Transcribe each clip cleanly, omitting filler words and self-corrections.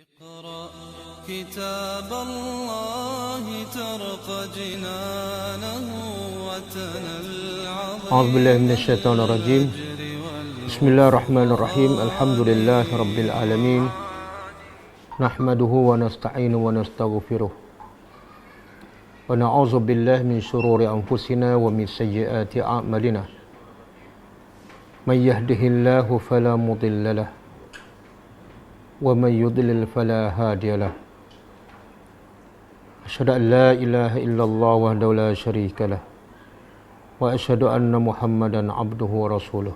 اقرأ كتاب الله ترق جنانه وتنل أعوذ بالله من الشيطان الرجيم. بسم الله الرحمن الرحيم. الحمد لله رب العالمين. نحمده ونستعينه ونستغفره ونعوذ بالله من شرور أنفسنا ومن سيئات أعمالنا. من يهده الله فلا مضل له ومن يضلل فلا هادي له. أشهد أن لا إله إلا الله وحده لا شريك له وأشهد أن محمدا عبده ورسوله.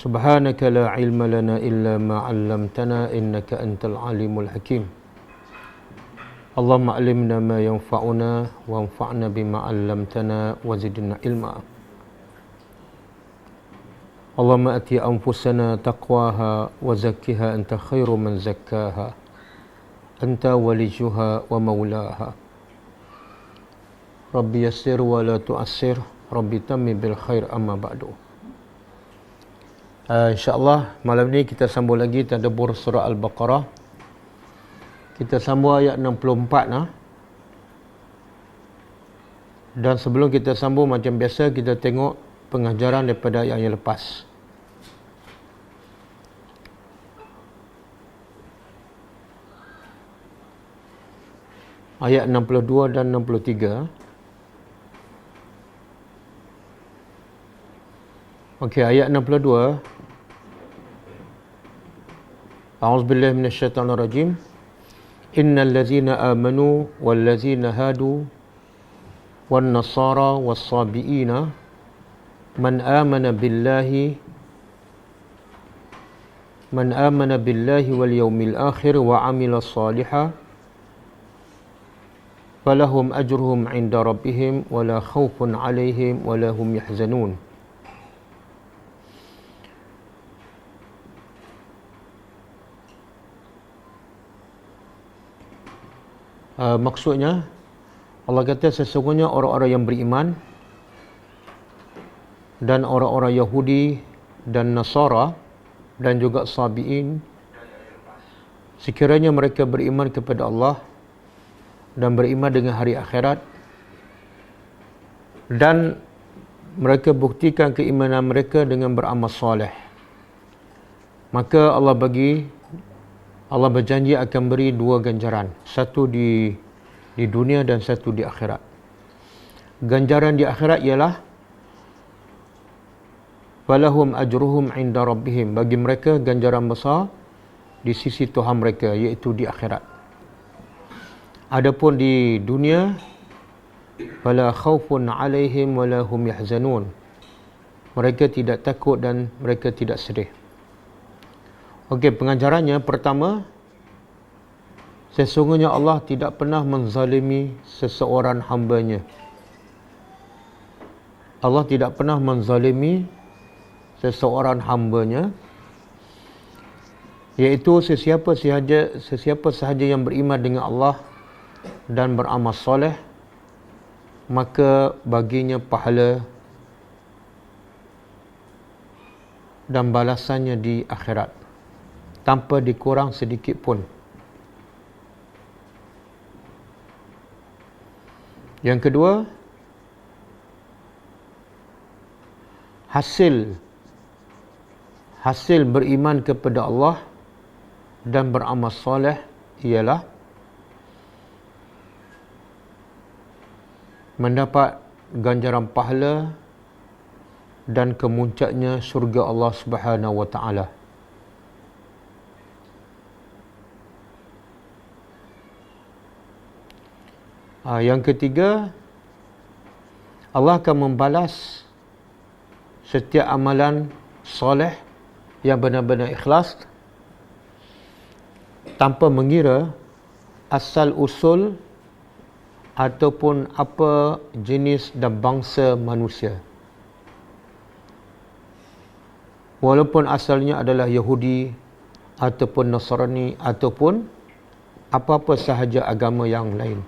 سبحانك لا علم لنا إلا ما علمتنا إنك أنت العليم الحكيم. اللهم علمنا ما ينفعنا وانفعنا بما علمتنا وزدنا علما. اللهم أتي أنفسنا تقواها وزكها أنت خير من زكاها أنت وليها ومولاها. ربي يسر ولا تؤسر ربي تمم بالخير أما بعد. InsyaAllah malam ni kita sambung lagi tadabbur surah Al-Baqarah. Kita sambung ayat 64 Dan sebelum kita sambung, macam biasa kita tengok pengajaran daripada ayat yang lepas. Ayat 62 dan 63. Okey, ayat 62. A'udzubillahi minasyaitonir rajim. Innal ladzina amanu wal ladzina hadu wan nasara was sabiina man amana billahi wal yawmil akhir wa amila shalihan falahum ajruhum 'inda rabbihim wala khaufun 'alaihim wala hum yahzanun. Maksudnya Allah kata sesungguhnya orang-orang yang beriman dan orang-orang Yahudi dan Nasara dan juga Sabi'in, sekiranya mereka beriman kepada Allah dan beriman dengan hari akhirat dan mereka buktikan keimanan mereka dengan beramal soleh, maka Allah berjanji akan beri dua ganjaran, satu di dunia dan satu di akhirat. Ganjaran di akhirat ialah falahum ajruhum 'inda rabbihim, bagi mereka ganjaran besar di sisi Tuhan mereka, iaitu di akhirat. Adapun di dunia, fala khaufun 'alaihim wala hum yahzanun, mereka tidak takut dan mereka tidak sedih. Okey, pengajarannya pertama, sesungguhnya Allah tidak pernah menzalimi seseorang hamba-Nya. Allah tidak pernah menzalimi seseorang hamba-Nya, iaitu sesiapa sahaja yang beriman dengan Allah dan beramal soleh, maka baginya pahala dan balasannya di akhirat tanpa dikurang sedikit pun. Yang kedua, hasil beriman kepada Allah dan beramal soleh ialah mendapat ganjaran pahala dan kemuncaknya syurga Allah Subhanahu wa taala. Yang ketiga, Allah akan membalas setiap amalan soleh yang benar-benar ikhlas tanpa mengira asal usul ataupun apa jenis dan bangsa manusia. Walaupun asalnya adalah Yahudi ataupun Nasrani ataupun apa-apa sahaja agama yang lain.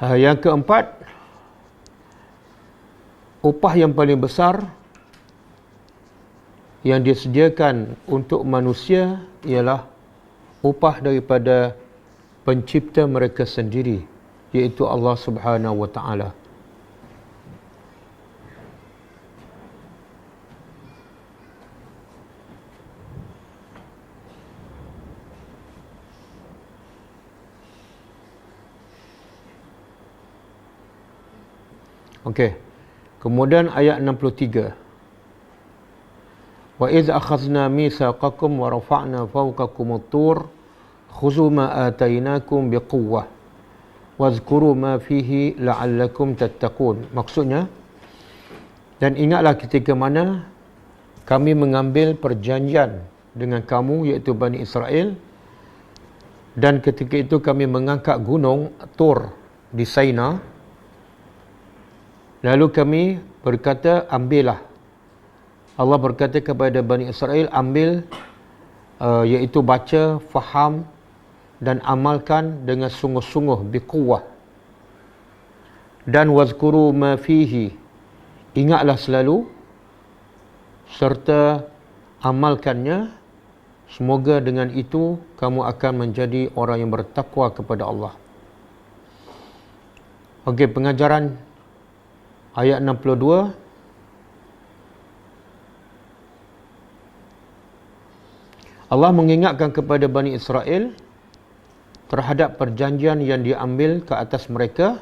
Yang keempat, upah yang paling besar yang disediakan untuk manusia ialah upah daripada pencipta mereka sendiri, iaitu Allah Subhanahu wa taala. Okey. Kemudian ayat 63. Wa idz akhadna mitsaqakum wa rafa'na fawqakum at-tur khudhu ma atainakum biquwwah wadhkuru ma fihi la'allakum tattaqun. Maksudnya, dan ingatlah ketika mana kami mengambil perjanjian dengan kamu, iaitu Bani Israel, dan ketika itu kami mengangkat gunung Tur di Saina. Lalu kami berkata, ambillah. Allah berkata kepada Bani Israel, ambil, iaitu baca, faham dan amalkan dengan sungguh-sungguh, biquwah. Dan wazkuru ma fihi, ingatlah selalu serta amalkannya. Semoga dengan itu kamu akan menjadi orang yang bertakwa kepada Allah. Okey, pengajaran ayat 62. Allah mengingatkan kepada Bani Israel terhadap perjanjian yang diambil ke atas mereka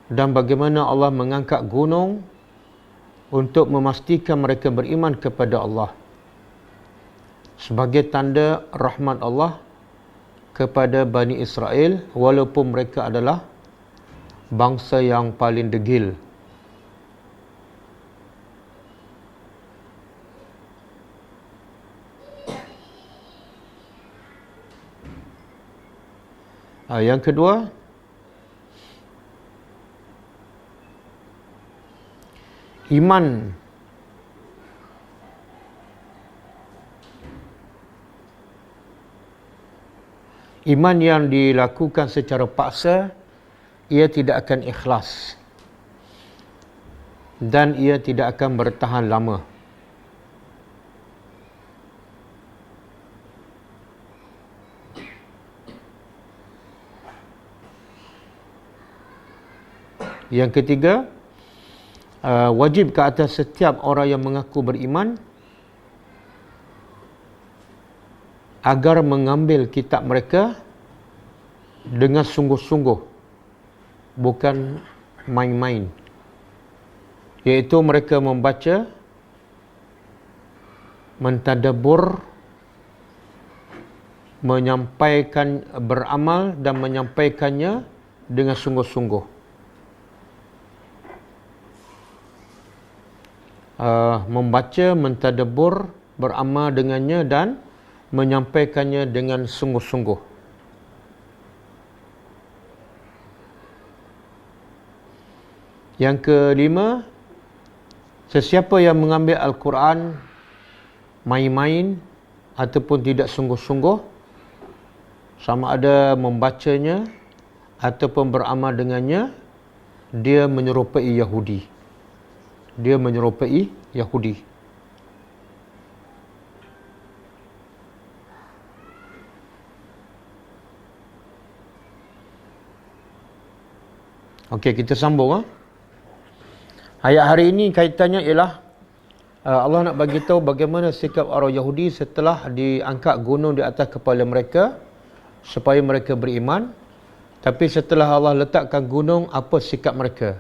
dan bagaimana Allah mengangkat gunung untuk memastikan mereka beriman kepada Allah sebagai tanda rahmat Allah kepada Bani Israel, walaupun mereka adalah bangsa yang paling degil. Yang kedua, iman yang dilakukan secara paksa, ia tidak akan ikhlas dan ia tidak akan bertahan lama. Yang ketiga, wajib ke atas setiap orang yang mengaku beriman agar mengambil kitab mereka dengan sungguh-sungguh, bukan main-main. Iaitu mereka membaca, mentadabbur, menyampaikan, beramal dan menyampaikannya dengan sungguh-sungguh. Membaca, mentadabbur, beramal dengannya dan menyampaikannya dengan sungguh-sungguh. Yang kelima, sesiapa yang mengambil Al-Quran main-main ataupun tidak sungguh-sungguh, sama ada membacanya ataupun beramal dengannya, dia menyerupai Yahudi. Dia menyerupai Yahudi. Okey, kita sambung. Ayat hari ini kaitannya ialah Allah nak bagi tahu bagaimana sikap orang Yahudi setelah diangkat gunung di atas kepala mereka supaya mereka beriman. Tapi setelah Allah letakkan gunung, apa sikap mereka?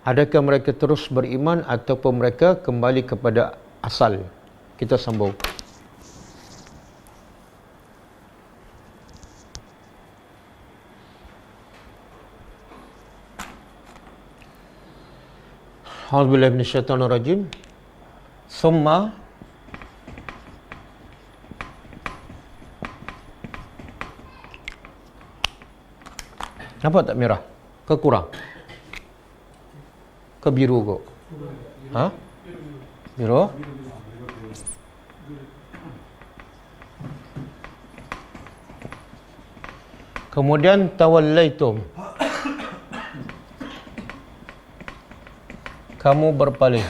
Adakah mereka terus beriman ataupun mereka kembali kepada asal? Kita sambung. A'udzubillahi minasyaitonirrajim. Summa nampak tak merah? Ke kurang? Ke biru kok? Ha? Biru? Kemudian tawallaitum. kamu berpaling.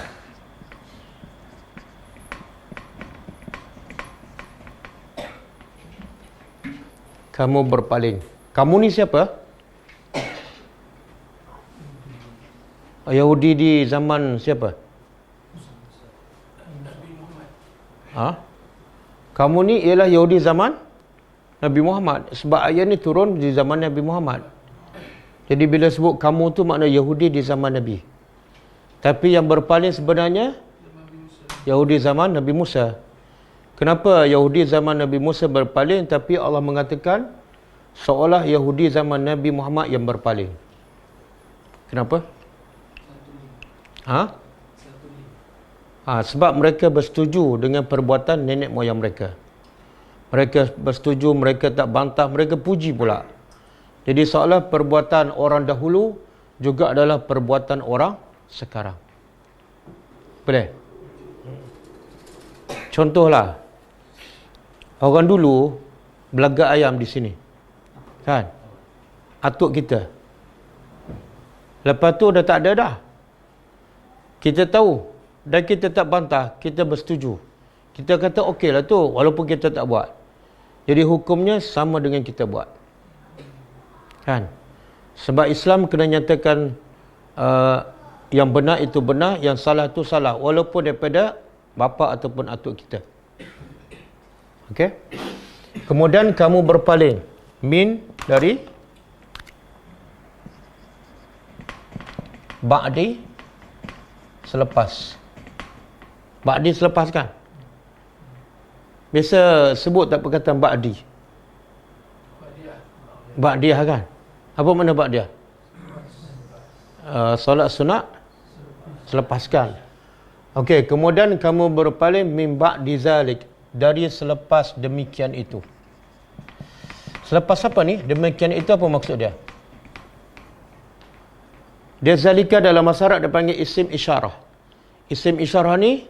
Kamu berpaling. Kamu ni siapa? Yahudi di zaman siapa? Kamu ni ialah Yahudi zaman Nabi Muhammad. Sebab ayat ni turun di zaman Nabi Muhammad. Jadi bila sebut kamu tu makna Yahudi di zaman Nabi. Tapi yang berpaling sebenarnya Yahudi zaman Nabi Musa. Kenapa Yahudi zaman Nabi Musa berpaling tapi Allah mengatakan seolah Yahudi zaman Nabi Muhammad yang berpaling? Kenapa? Sebab mereka bersetuju dengan perbuatan nenek moyang mereka. Mereka bersetuju, mereka tak bantah, mereka puji pula. Jadi seolah perbuatan orang dahulu juga adalah perbuatan orang sekarang. Boleh? Contohlah, orang dulu belaga ayam di sini. Kan? Atuk kita. Lepas tu dah tak ada dah. Kita tahu dan kita tak bantah, kita bersetuju. Kita kata okey lah tu, walaupun kita tak buat. Jadi hukumnya sama dengan kita buat. Kan? Sebab Islam kena nyatakan yang benar itu benar, yang salah itu salah, walaupun daripada bapa ataupun atuk kita. Okey? Kemudian kamu berpaling min dari ba'di selepas. Ba'di selepas kan? Biasa sebut tak perkataan ba'di? Ba'diyah kan? Apa makna ba'diyah? Solat sunat selepaskan. Okey, kemudian kamu berpaling min ba'di zalik, dari selepas demikian itu. Selepas apa ni? Demikian itu apa maksud dia? Dia zalika dalam bahasa Arab dia panggil isim isyarah. Isim isyarah ni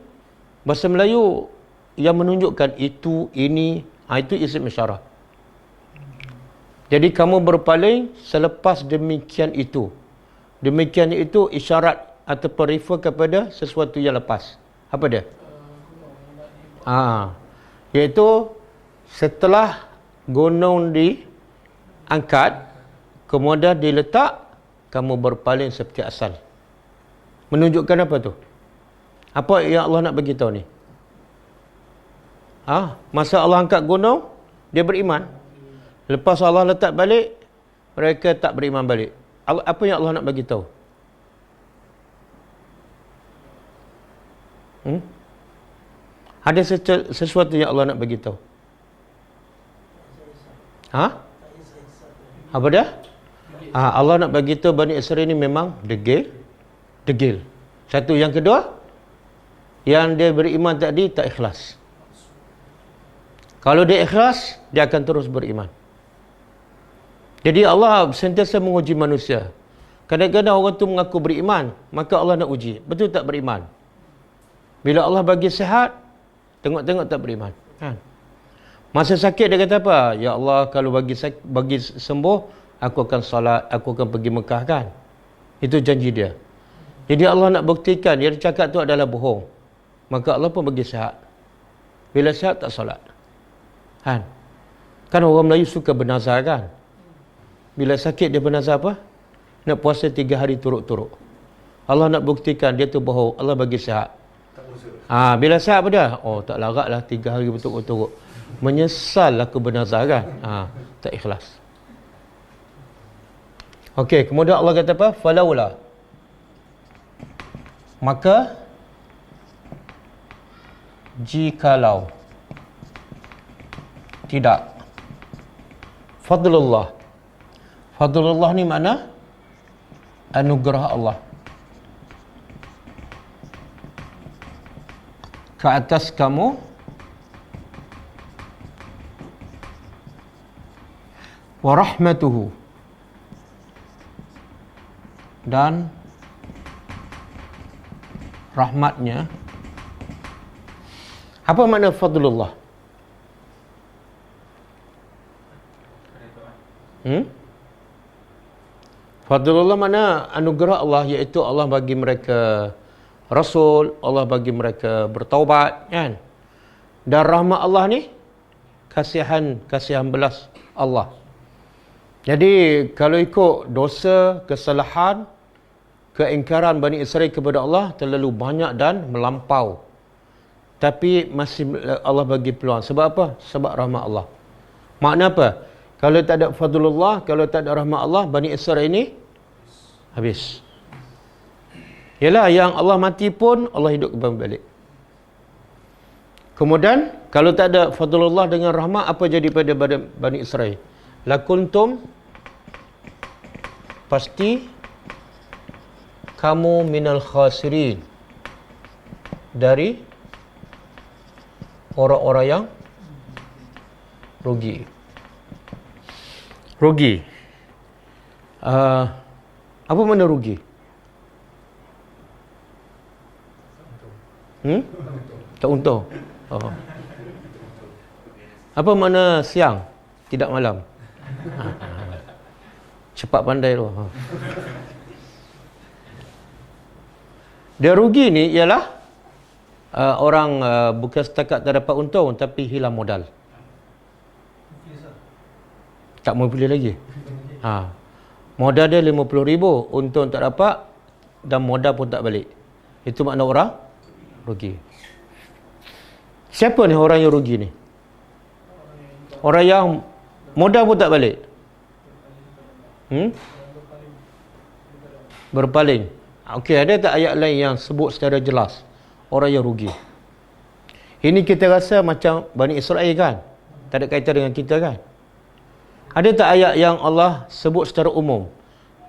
bahasa Melayu yang menunjukkan itu, ini, itu isim isyarah. Jadi kamu berpaling selepas demikian itu. Demikian itu isyarat ataupun refer kepada sesuatu yang lepas. Apa dia? Iaitu setelah gunung diangkat, kemudian diletak, kamu berpaling seperti asal. Menunjukkan apa tu? Apa yang Allah nak bagi tahu ni? Masa Allah angkat gunung, dia beriman. Lepas Allah letak balik, mereka tak beriman balik. Apa yang Allah nak bagi tahu? Ada sesuatu yang Allah nak bagi tahu? Apa dia? Allah nak bagi tahu Bani Israel ni memang degil. Satu. Yang kedua, yang dia beriman tadi tak ikhlas. Kalau dia ikhlas, dia akan terus beriman. Jadi Allah sentiasa menguji manusia. Kadang-kadang orang tu mengaku beriman, maka Allah nak uji. Betul tak beriman? Bila Allah bagi sihat, tengok-tengok tak beriman. Masa sakit dia kata apa? Ya Allah, kalau bagi sembuh, aku akan salat, aku akan pergi Mekah kan? Itu janji dia. Jadi Allah nak buktikan dia cakap tu adalah bohong. Maka Allah pun bagi sihat. Bila sihat tak salat. Kan orang Melayu suka bernazar kan? Bila sakit dia bernazar apa? Nak puasa 3 hari turut-turut. Allah nak buktikan dia tu bohong. Allah bagi sihat. Bila sihat apa dia? Tak larat lah 3 hari berturut-turut. Menyesal aku bernazar kan? Tak ikhlas. Okey, kemudian Allah kata apa? Falaula. Maka jikalau tidak. Fadlullah. Fadlullah ni makna anugerah Allah ke atas kamu wa rahmatuhu, dan rahmatnya. Apa makna fadlullah? Fadlullah makna anugerah Allah, iaitu Allah bagi mereka Rasul, Allah bagi mereka bertaubat, kan? Dan rahmat Allah ni kasihan belas Allah. Jadi kalau ikut dosa, kesalahan, keingkaran Bani Israel kepada Allah terlalu banyak dan melampau. Tapi masih Allah bagi peluang. Sebab apa? Sebab rahmat Allah. Makna apa? Kalau tak ada fadlullah, kalau tak ada rahmat Allah, Bani Israel ini habis. Yalah, yang Allah mati pun Allah hidup kembali balik. Kemudian kalau tak ada fadlullah dengan rahmat, apa jadi pada Bani Israel? Lakuntum, pasti kamu minal khasirin, dari orang-orang yang rugi. Rugi. Apa makna rugi? Tak untung. Oh. Apa makna siang, tidak malam? Cepat pandai tu. Dia rugi ni ialah orang bukan setakat tak dapat untung tapi hilang modal. Tak mau pilih lagi. Modal dia 50,000, untung tak dapat dan modal pun tak balik. Itu makna orang rugi. Siapa ni orang yang rugi ni? Orang yang modal pun tak balik. Berpaling. Okey, ada tak ayat lain yang sebut secara jelas orang yang rugi? Ini kita rasa macam Bani Israel kan? Tak ada kaitan dengan kita kan? Ada tak ayat yang Allah sebut secara umum?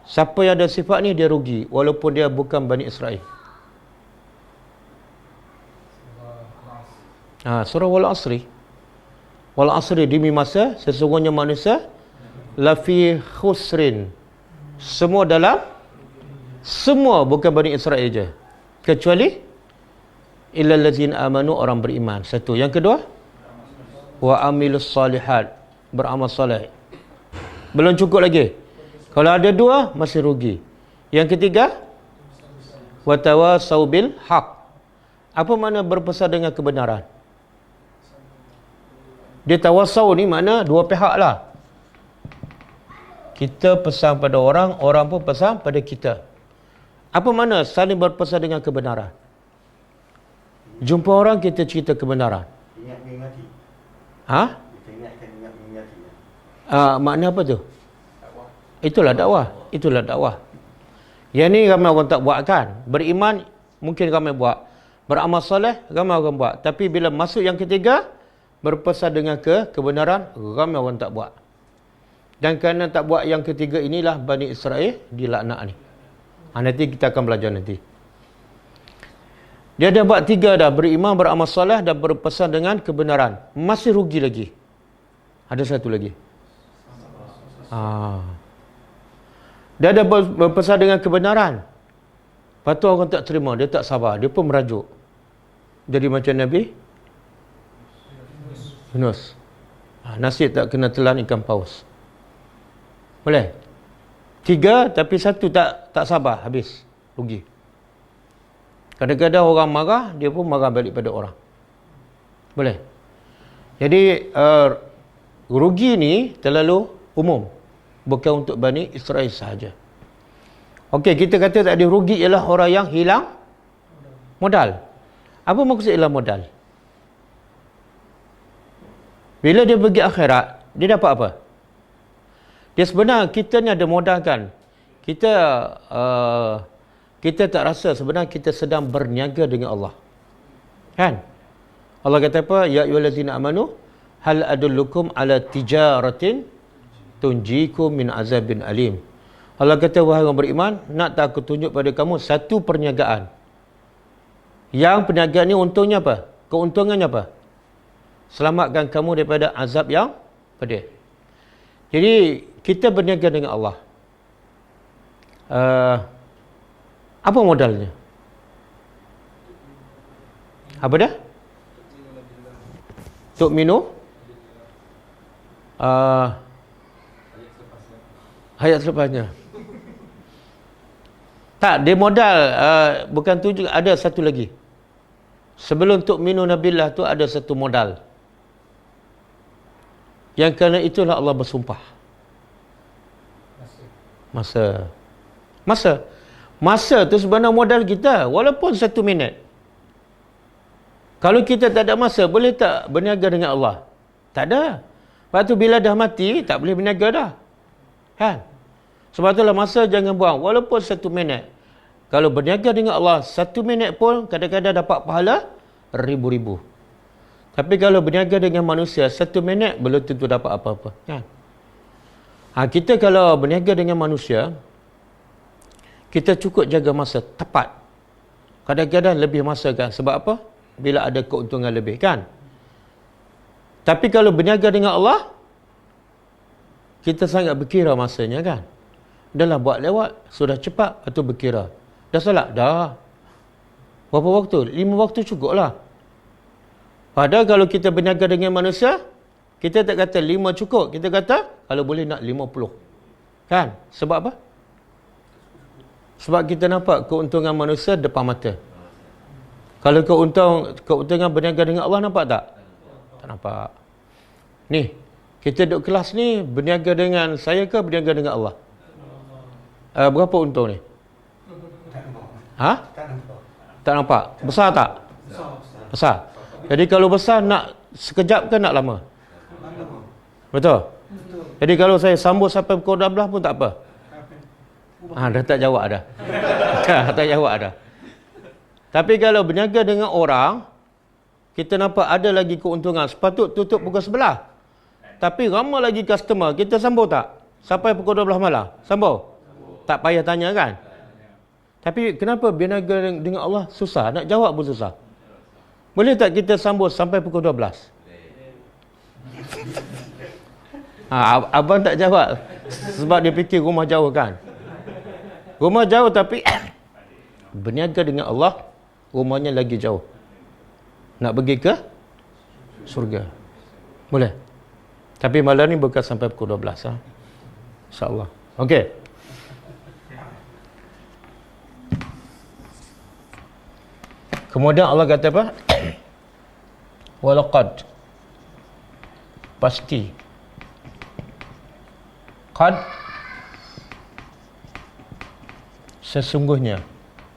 Siapa yang ada sifat ni dia rugi walaupun dia bukan Bani Israel. Surah Wal Asri. Wal Asri, demi masa sesungguhnya manusia lafi khusrin. Semua bukan Bani Israel je, kecuali illal ladzina amanu, orang beriman. Satu. Yang kedua, wa amilus salihat, beramal soleh. Belum cukup lagi. Kalau ada dua, masih rugi. Yang ketiga, wa tawasau bil haq. Apa makna berpesan dengan kebenaran? Dia tawasau ni makna dua pihak lah. Kita pesan pada orang, orang pun pesan pada kita. Apa makna saling berpesan dengan kebenaran? Jumpa orang, kita cerita kebenaran. Ingat mengingati. Kita ingatkan mengingati. Makna apa tu? Itulah dakwah. Itulah dakwah. Yang ni ramai orang tak buat kan? Beriman mungkin ramai buat. Beramal soleh ramai orang buat. Tapi bila masuk yang ketiga, berpesan dengan kebenaran, ramai orang tak buat. Dan kerana tak buat yang ketiga inilah Bani Israel dilaknat ni. Nanti kita akan belajar nanti. Dia dah buat tiga dah. Beriman, beramal soleh dan berpesan dengan kebenaran. Masih rugi lagi. Ada satu lagi. Dia dah berpesan dengan kebenaran. Lepas tu orang tak terima. Dia tak sabar. Dia pun merajuk. Jadi macam Nabi Yunus. Nasi tak kena telan ikan paus. Boleh? Tiga tapi satu tak sabar. Habis. Rugi. Kadang-kadang orang marah, dia pun marah balik pada orang. Boleh? Jadi rugi ni terlalu umum. Bukan untuk Bani Israel sahaja. Okey, kita kata tadi rugi ialah orang yang hilang modal. Apa maksud hilang modal? Bila dia pergi akhirat, dia dapat apa? Dia sebenarnya kita ni ada modal kan. Kita tak rasa sebenarnya kita sedang berniaga dengan Allah. Kan? Allah kata apa? Ya ayyuhallazina amanu hal adullukum ala tijaratin tunjikum min azabin alim. Allah kata, wahai orang beriman, nak tak aku tunjuk pada kamu satu perniagaan. Yang perniagaan ni untungnya apa? Keuntungannya apa? Selamatkan kamu daripada azab yang pedih. Jadi kita berniaga dengan Allah. Apa modalnya? Apa dah? Tu'minu ayat selepasnya. Tak, dia modal. Bukan tu juga, ada satu lagi. Sebelum tu'minuna billah tu ada satu modal. Yang kerana itulah Allah bersumpah. Masa tu sebenarnya modal kita, walaupun 1 minit. Kalau kita tak ada masa, boleh tak berniaga dengan Allah? Tak ada. Lepas tu bila dah mati, tak boleh berniaga dah. Kan? Sebab itulah masa jangan buang, walaupun 1 minit. Kalau berniaga dengan Allah, 1 minit pun kadang-kadang dapat pahala ribu-ribu. Tapi kalau berniaga dengan manusia, 1 minit belum tentu dapat apa-apa. Kan? Kita kalau berniaga dengan manusia, kita cukup jaga masa tepat. Kadang-kadang lebih masa kan. Sebab apa? Bila ada keuntungan lebih kan. Tapi kalau berniaga dengan Allah, kita sangat berkira masanya kan. Dah lah buat lewat, sudah cepat atau berkira. Dah salah? Dah. Berapa waktu? 5 waktu cukup lah. Padahal kalau kita berniaga dengan manusia, kita tak kata 5 cukup. Kita kata kalau boleh nak 50. Kan? Sebab apa? Sebab kita nampak keuntungan manusia depan mata. Kalau keuntungan berniaga dengan Allah, nampak tak? Tak nampak. Ni, kita duduk kelas ni, berniaga dengan saya ke berniaga dengan Allah? Berapa untung ni? Tak nampak. Besar tak? Besar. Jadi kalau besar, nak sekejap ke nak lama? Betul? Jadi kalau saya sambung sampai pukul 12 pun tak apa? Dah tak jawab dah. Tak jawab dah. Tapi kalau berniaga dengan orang, kita nampak ada lagi keuntungan. Sepatut tutup pukul 11. Tapi ramai lagi customer, kita sambung tak? Sampai pukul 12 malam? Sambung? Tak payah tanya kan? Tapi kenapa berniaga dengan Allah susah? Nak jawab pun susah. Boleh tak kita sambung sampai pukul 12? Abang tak jawab. Sebab dia fikir rumah jauh kan? Rumah jauh tapi berniaga dengan Allah, rumahnya lagi jauh. Nak pergi ke surga. Boleh. Tapi malam ni bukan sampai pukul 12. InsyaAllah. Okey. Kemudian Allah kata apa? Walaqad. Pasti. Qad. Sesungguhnya.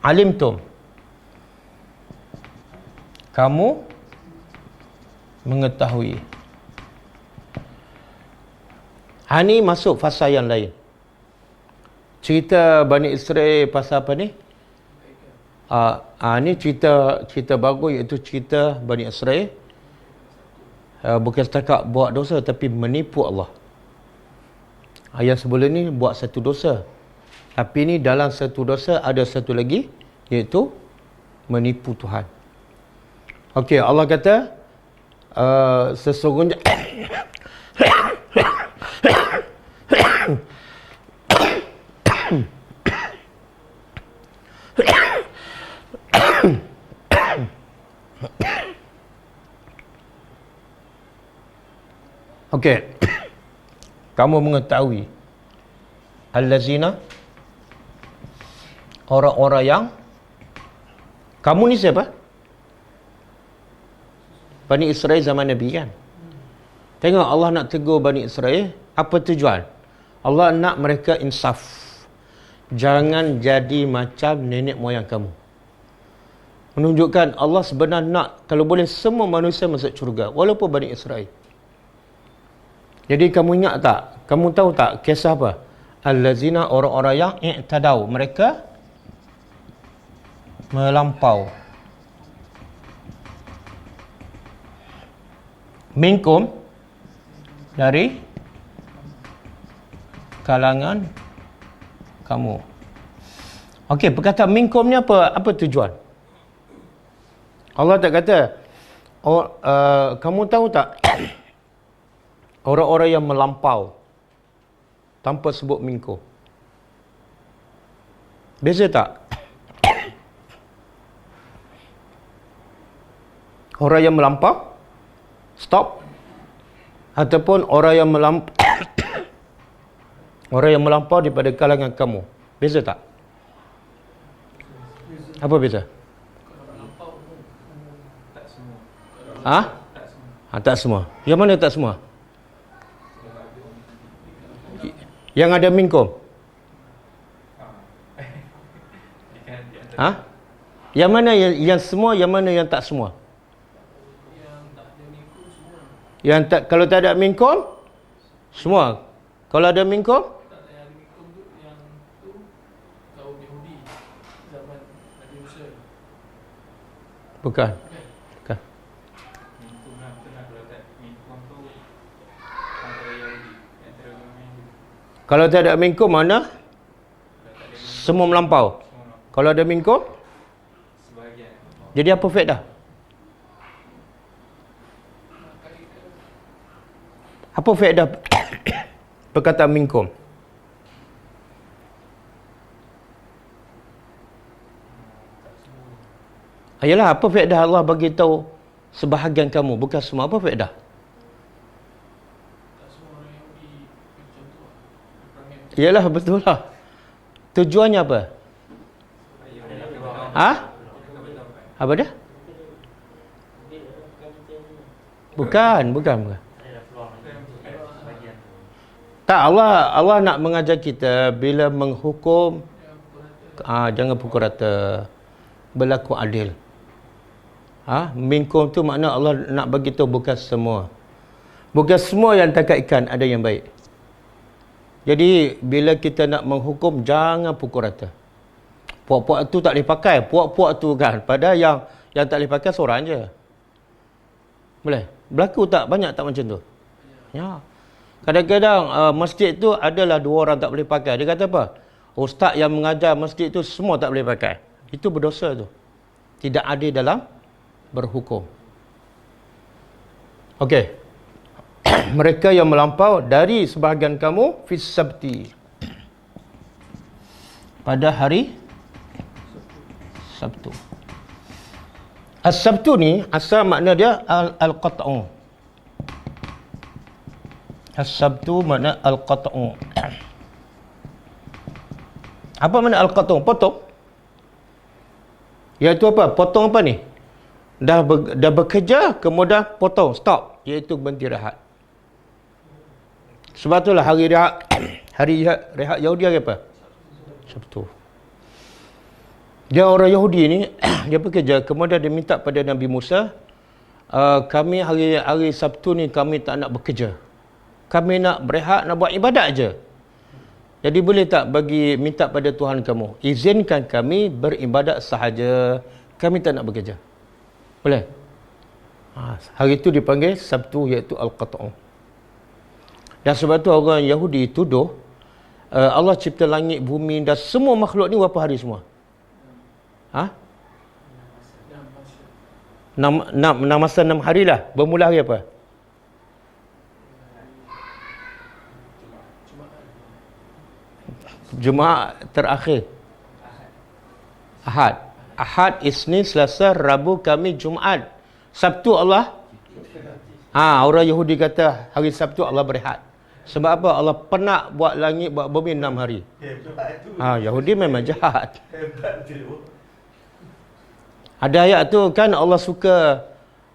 Alimtum. Kamu mengetahui. Ini masuk fasa yang lain. Cerita Bani Israel pasal apa ni? Ini cerita baru, iaitu cerita Bani Israel. Bukan setakat buat dosa, tapi menipu Allah. Yang sebelum ni buat satu dosa. Tapi ni dalam satu dosa ada satu lagi, iaitu menipu Tuhan. Okey, Allah kata sesungguhnya okey, kamu mengetahui allazina, orang-orang yang, kamu ni siapa? Bani Israel zaman Nabi kan? Tengok Allah nak tegur Bani Israel. Apa tujuan? Allah nak mereka insaf. Jangan jadi macam nenek moyang kamu. Menunjukkan Allah sebenarnya nak, kalau boleh, semua manusia masuk syurga, walaupun Bani Israel. Jadi kamu ingat tak? Kamu tahu tak kisah apa? Allazina, orang-orang yang i'tadau, mereka melampau. Minkum, dari kalangan kamu. Okey, perkataan minkum ni apa tujuan? Allah tak kata, kamu tahu tak orang-orang yang melampau tanpa sebut minkum. Beza tak? Orang yang melampau stop, ataupun orang yang melampau daripada kalangan kamu. Beza tak? Apa beza? Ha? Tak semua. Yang mana tak semua? Yang ada minkum. Ha? Yang mana yang semua, yang mana yang tak semua? Yang tak, kalau tak ada minkum, semua. Kalau ada minkum, bukan. Bukan. Kalau tak ada minkum mana? Semua melampau. Kalau ada minkum, jadi apa faedah? Apa faedah perkataan minkum? Ayalah, apa faedah Allah bagi tahu sebahagian kamu, bukan semua? Apa faedah? Iyalah, betul lah. Tujuannya apa? Ha? Apa dia? Bukan. Tak, Allah nak mengajar kita bila menghukum, jangan pukul rata, berlaku adil. Minkum tu makna Allah nak bagi tahu bukan semua. Bukan semua yang tangkap ikan ada yang baik. Jadi bila kita nak menghukum, jangan pukul rata. Puak-puak tu tak boleh pakai. Puak-puak tu kan, padahal yang tak boleh pakai seorang je. Boleh? Berlaku tak? Banyak tak macam tu? Ya. Kadang-kadang masjid tu adalah 2 orang tak boleh pakai. Dia kata apa? Ustaz yang mengajar masjid tu semua tak boleh pakai. Itu berdosa tu. Tidak adil dalam berhukum. Okey. Mereka yang melampau dari sebahagian kamu fis sabti, pada hari Sabtu. As-Sabtu ni asal makna dia al-qat'u. As-Sabtu makna al-qat'u. Apa makna al-qat'u? Potong. Iaitu apa? Potong apa ni? Dah bekerja, kemudian potong, stop. Iaitu berhenti rehat. Sebab itulah hari rehat Yahudi hari apa? Sabtu. Dia orang Yahudi ni, dia bekerja, kemudian dia minta pada Nabi Musa, kami hari Sabtu ni kami tak nak bekerja. Kami nak berehat, nak buat ibadat aja. Jadi boleh tak minta pada Tuhan kamu, izinkan kami beribadat sahaja, kami tak nak bekerja. Boleh? Hari itu dipanggil Sabtu, iaitu Al-Qat'u. Dan sebab tu orang Yahudi tuduh Allah cipta langit, bumi dan semua makhluk ni berapa hari semua? 6 masa 6 hari lah. Bermula hari apa? Jumaat terakhir. Ahad, Isnin, Selasa, Rabu, Khamis, Jumaat. Sabtu Allah. Orang Yahudi kata hari Sabtu Allah berehat. Sebab apa? Allah penat buat langit, buat bumi 6 hari. Yahudi memang jahat. Ada ayat tu kan Allah suka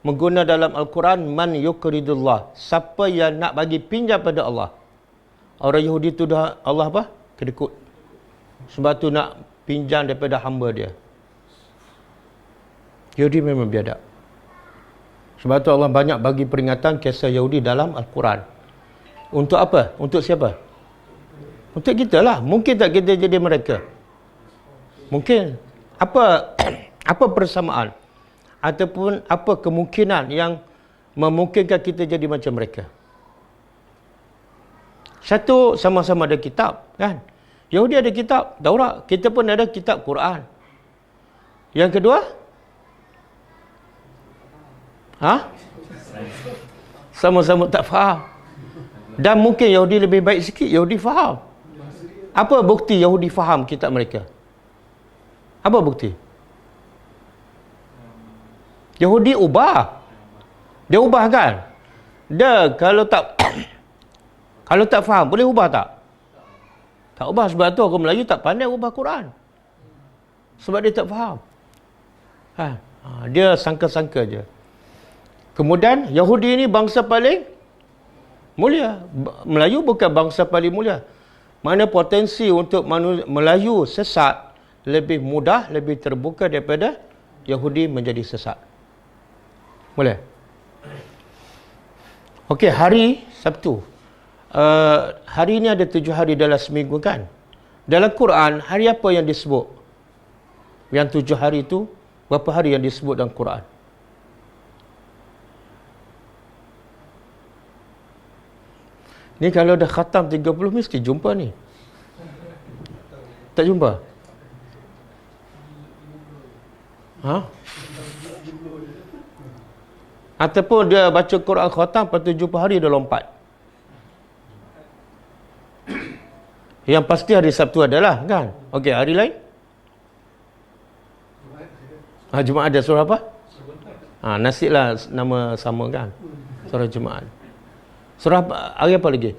mengguna dalam Al-Quran, man yuqridullah. Siapa yang nak bagi pinjam pada Allah. Orang Yahudi tu dah Allah apa? Kedekut. Sebab tu nak pinjam daripada hamba dia. Yahudi memang biadab. Sebab tu Allah banyak bagi peringatan kisah Yahudi dalam Al-Quran. Untuk apa? Untuk siapa? Untuk kita lah. Mungkin tak kita jadi mereka? Mungkin. Apa persamaan? Ataupun apa kemungkinan yang memungkinkan kita jadi macam mereka? Satu, sama-sama ada kitab, kan? Yahudi ada kitab Taurat. Kita pun ada kitab Quran. Yang kedua? Sama-sama tak faham. Dan mungkin Yahudi lebih baik sikit, Yahudi faham. Apa bukti Yahudi faham kitab mereka? Apa bukti? Yahudi ubah. Dia ubah kan? Dia kalau tak faham, boleh ubah tak? Tak ubah. Sebab tu orang Melayu tak pandai ubah Quran. Sebab dia tak faham. Dia sangka-sangka je. Kemudian Yahudi ni bangsa paling mulia. Melayu bukan bangsa paling mulia. Mana potensi untuk Melayu sesat lebih mudah, lebih terbuka daripada Yahudi menjadi sesat. Boleh? Okey, hari Sabtu. Hari ini ada 7 hari dalam seminggu kan? Dalam Quran, hari apa yang disebut? Yang 7 hari itu, berapa hari yang disebut dalam Quran? Ni kalau dah khatam 30 mesti jumpa ni. Tak jumpa? Ataupun dia baca Quran khatam, lepas tu jumpa hari dia lompat. Yang pasti hari Sabtu adalah kan? Okey, hari lain? Jumaat ada surah apa? Nasiblah nama sama kan? Surah Jumaat. Surah hari apa lagi?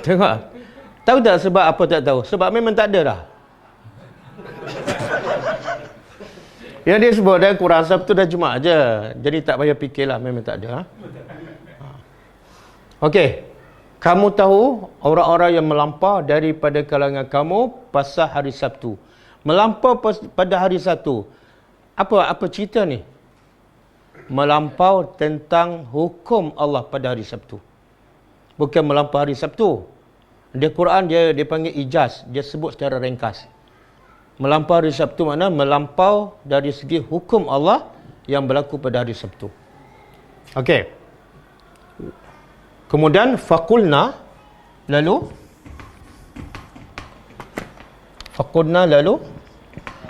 Tengok. Tahu tak sebab apa tak tahu? Sebab memang tak ada dah. Yang dia sebut dalam Quran Sabtu dan Jumaat je. Jadi tak payah fikirlah, memang tak ada. Okey. Kamu tahu orang-orang yang melampau daripada kalangan kamu pasal hari Sabtu. Melampau pada hari Sabtu. Apa cerita ni? Melampau tentang hukum Allah pada hari Sabtu. Bukan melampau hari Sabtu. Di Quran dia panggil ijaz. Dia sebut secara ringkas. Melampau hari Sabtu makna melampau dari segi hukum Allah yang berlaku pada hari Sabtu. Okey. Kemudian faqulna lalu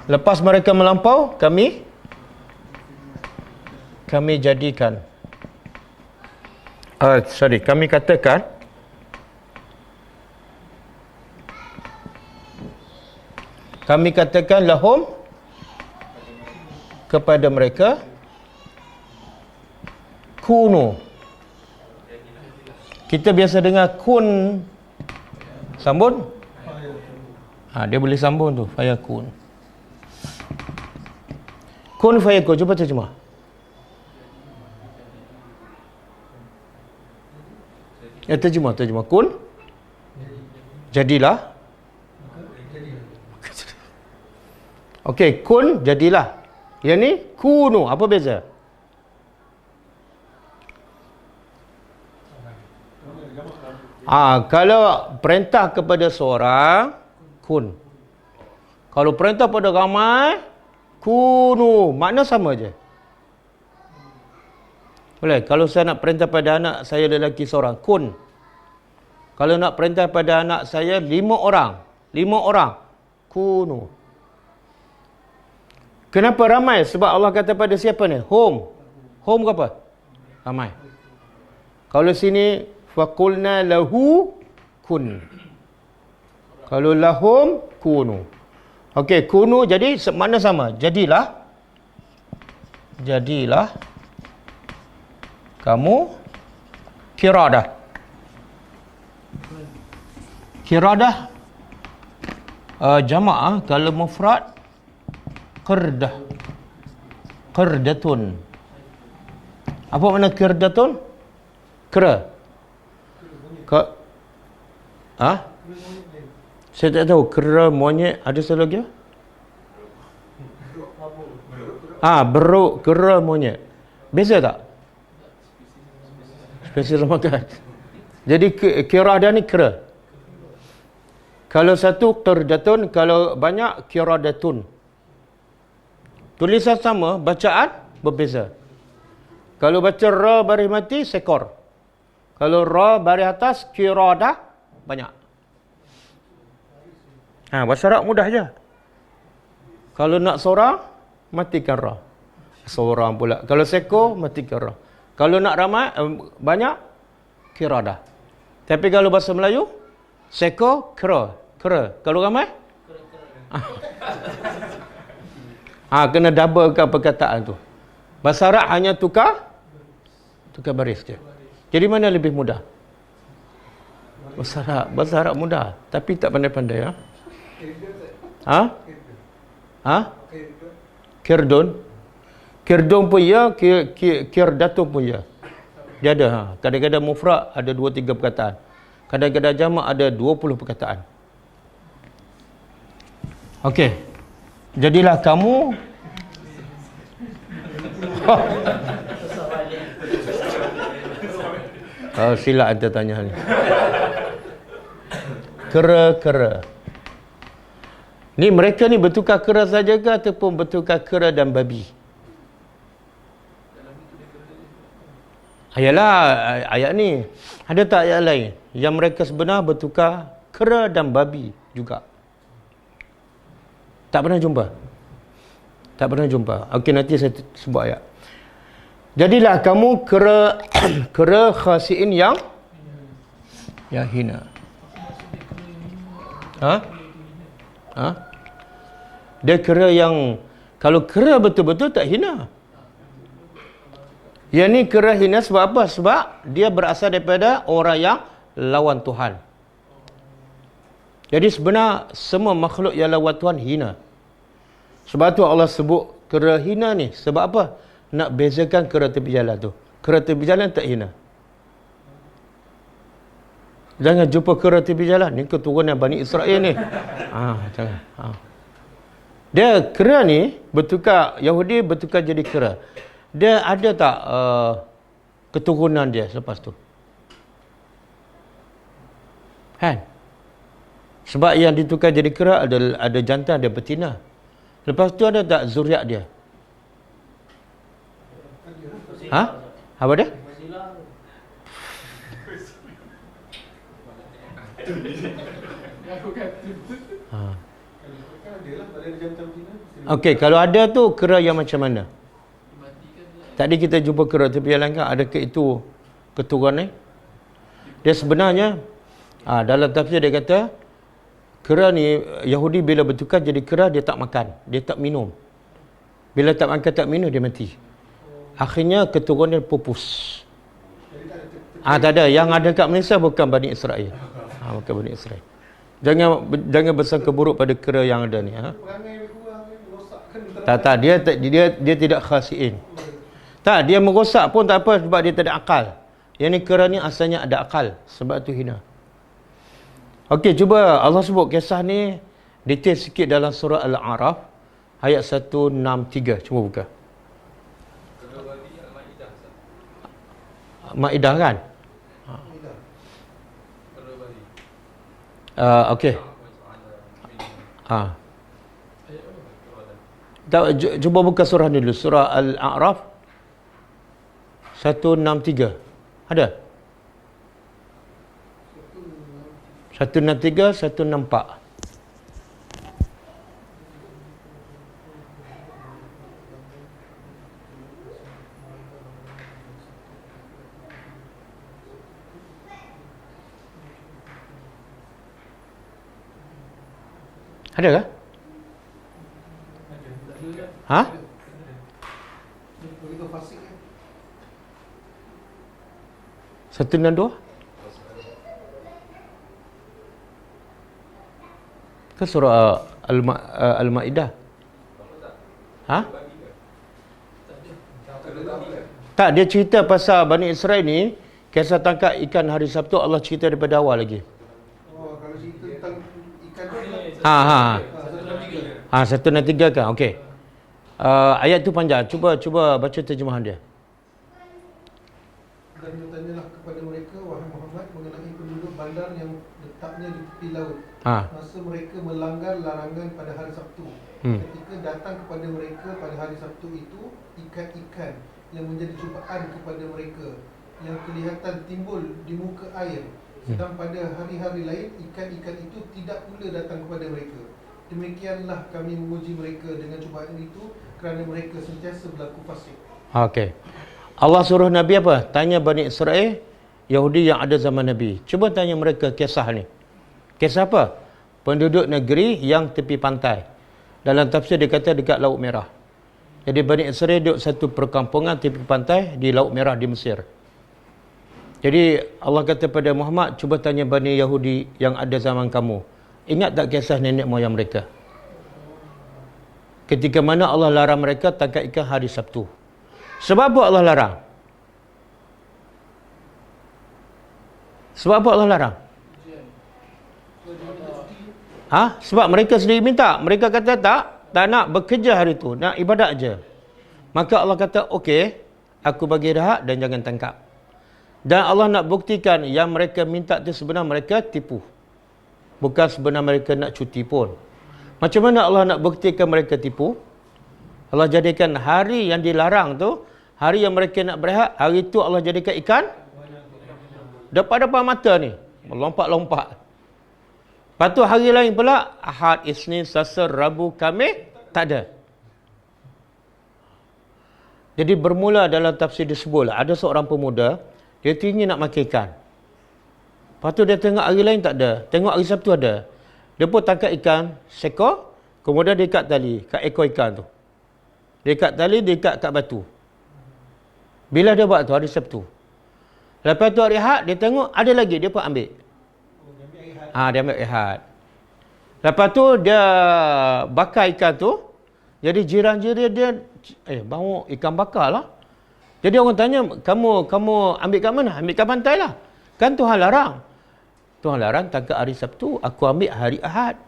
lepas mereka melampau kami jadikan kami katakan lahum kepada mereka kunu. Kita biasa dengar kun sambung. Dia boleh sambung tu, fayakun. Kun fayakun, cuba terjemah. Terjemah. Kun jadilah. Okey, kun jadilah. Yang ni kunu, apa beza? Kalau perintah kepada seorang, kun. Kalau perintah pada ramai, kunu. Makna sama je. Boleh? Kalau saya nak perintah pada anak saya lelaki seorang, kun. Kalau nak perintah pada anak saya 5 orang, kunu. Kenapa ramai? Sebab Allah kata pada siapa ni? Hum ke apa? Ramai. Kalau sini faqulna lahu kun. Kalau lahum kunu. Okey, kunu jadi makna sama. Jadilah kamu kiradah. Jamaah kalau mufrad qirdatun. Apa makna qirdatun? Saya tak tahu. Kera monyet ada satu lagi? Beruk kera monyet. Beza tak? Spesies makan. Jadi kiradah ni kera. Kalau satu qirdatun, kalau banyak kiradatun. Tulisan sama, bacaan berbeza. Kalau baca ra baris mati, sekor. Kalau ra baris atas, kiradah, banyak. Bahasa Arab mudah je. Kalau nak seorang, matikan ra. Seorang pula. Kalau sekor, matikan ra. Kalau nak ramai, banyak, kiradah. Tapi kalau bahasa Melayu, sekor, kera. Kalau ramai? Kena doublekan perkataan tu. Bahasa Arab hanya tukar baris je. Jadi mana lebih mudah? Bahasa Arab mudah, tapi tak pandai-pandai. Ha? Ha? Kirdun. Kirdun pun ya, kirdatun pun ya. Dia ada. Ha. Kadang-kadang mufrad ada 2-3 perkataan. Kadang-kadang jamak ada 20 perkataan. Okey. Jadilah kamu sila anda tanya ni. Kera-kera. Ni mereka ni bertukar kera saja ke ataupun bertukar kera dan babi? Ayalah ayat ni. Ada tak ayat lain yang mereka sebenar bertukar kera dan babi juga? Tak pernah jumpa. Tak pernah jumpa. Okey, nanti saya sebut ayat. Jadilah kamu kera kera khasiin yang hina. Ha? Ha? Dia kera yang, kalau kera betul-betul tak hina. Yang ni kera hina sebab apa? Sebab dia berasal daripada orang yang lawan Tuhan. Jadi sebenar semua makhluk yang lawan Tuhan hina. Sebab tu Allah sebut kera hina ni. Sebab apa? Nak bezakan kera tepi jalan tu. Kera tepi jalan tak hina. Jangan jumpa kera tepi jalan. Ni keturunan Bani Israel ni. Jangan. Dia kera ni bertukar, Yahudi bertukar jadi kera. Dia ada tak keturunan dia selepas tu? Kan? Sebab yang ditukar jadi kera ada jantan, ada betina. Lepas tu ada tak zuriat dia? Ha? Apa dia? Okey, kalau ada tu kera yang macam mana? Tadi kita jumpa kera tepi jalan kan? Adakah itu keturunan ni? Dia sebenarnya dalam tafsir dia kata kera ni Yahudi bila bertukar jadi kera, dia tak makan, dia tak minum. Bila tak makan tak minum dia mati. Akhirnya keturunan pupus. Tak ada. Yang ada kat Malaysia bukan Bani Israel. Bukan Bani Israel. Jangan bersangka buruk pada kera yang ada ni. Tak. Dia tidak khasiin. Tak, dia merosak pun tak apa sebab dia tak ada akal. Yang ni kera ni asalnya ada akal. Sebab tu hina. Okey, cuba Allah sebut kisah ni detail sikit dalam surah Al-A'raf ayat 163. Cuba buka. Maidah kan? Okey. Cuba buka surah ni dulu. Surah Al-A'raf 163. Ada? 163, 164. Ada ke? Ha? Satu dan dua? Ke surah Al-Ma'idah? Ha? Tak, dia cerita pasal Bani Israel ni, kisah tangkap ikan hari Sabtu, Allah cerita daripada awal lagi. Kalau cerita tentang ikan tu 163 kan? Okey. Ayat tu panjang. Cuba baca terjemahan dia. Dan bertanyalah kepada mereka, wahai Muhammad, mengenai penduduk bandar yang letaknya di tepi laut. Masa mereka melanggar larangan pada hari Sabtu. Ketika datang kepada mereka pada hari Sabtu itu ikan-ikan yang menjadi cubaan kepada mereka, yang kelihatan timbul di muka air. Sedang pada hari-hari lain ikan-ikan itu tidak pula datang kepada mereka. Demikianlah kami menguji mereka dengan cubaan itu kerana mereka sentiasa berlaku fasik. Okey. Allah suruh Nabi apa? Tanya Bani Israel, Yahudi yang ada zaman Nabi. Cuba tanya mereka kisah ni. Kisah apa? Penduduk negeri yang tepi pantai. Dalam tafsir dia kata dekat Laut Merah. Jadi Bani Israel duduk satu perkampungan tepi pantai di Laut Merah di Mesir. Jadi Allah kata pada Muhammad, cuba tanya Bani Yahudi yang ada zaman kamu. Ingat tak kisah nenek moyang mereka? Ketika mana Allah larang mereka tangkap ikan hari Sabtu. Sebab apa Allah larang? Sebab apa Allah larang? Sebab mereka sendiri minta. Mereka kata tak nak bekerja hari itu, nak ibadat je. Maka Allah kata, okey, aku bagi rehat dan jangan tangkap. Dan Allah nak buktikan yang mereka minta itu sebenarnya mereka tipu. Bukan sebenarnya mereka nak cuti pun. Macam mana Allah nak buktikan mereka tipu? Allah jadikan hari yang dilarang tu, hari yang mereka nak berehat, hari itu Allah jadikan ikan depan-depan mata ni, melompat-lompat. Lepas tu hari lain pula, Ahad, Isnin, Selasa, Rabu, Khamis, tak ada. Jadi bermula dalam tafsir disebut, ada seorang pemuda, dia teringin nak makan ikan. Lepas tu dia tengok hari lain tak ada, tengok hari Sabtu ada. Dia pun tangkap ikan sekor, kemudian dia ikat tali kat ekor ikan tu. Dia ikat tali, dia ikat kat batu. Bila dia buat tu, hari Sabtu. Lepas tu hari Ahad, dia tengok ada lagi, dia pun ambil. Dia ambil rehat. Lepas tu dia bakar ikan tu. Jadi jiran-jiran dia, bau ikan bakar lah. Jadi orang tanya, kamu ambil kat mana? Ambil kat pantai lah. Kan Tuhan larang. Tuhan larang tangkap hari Sabtu, aku ambil hari Ahad.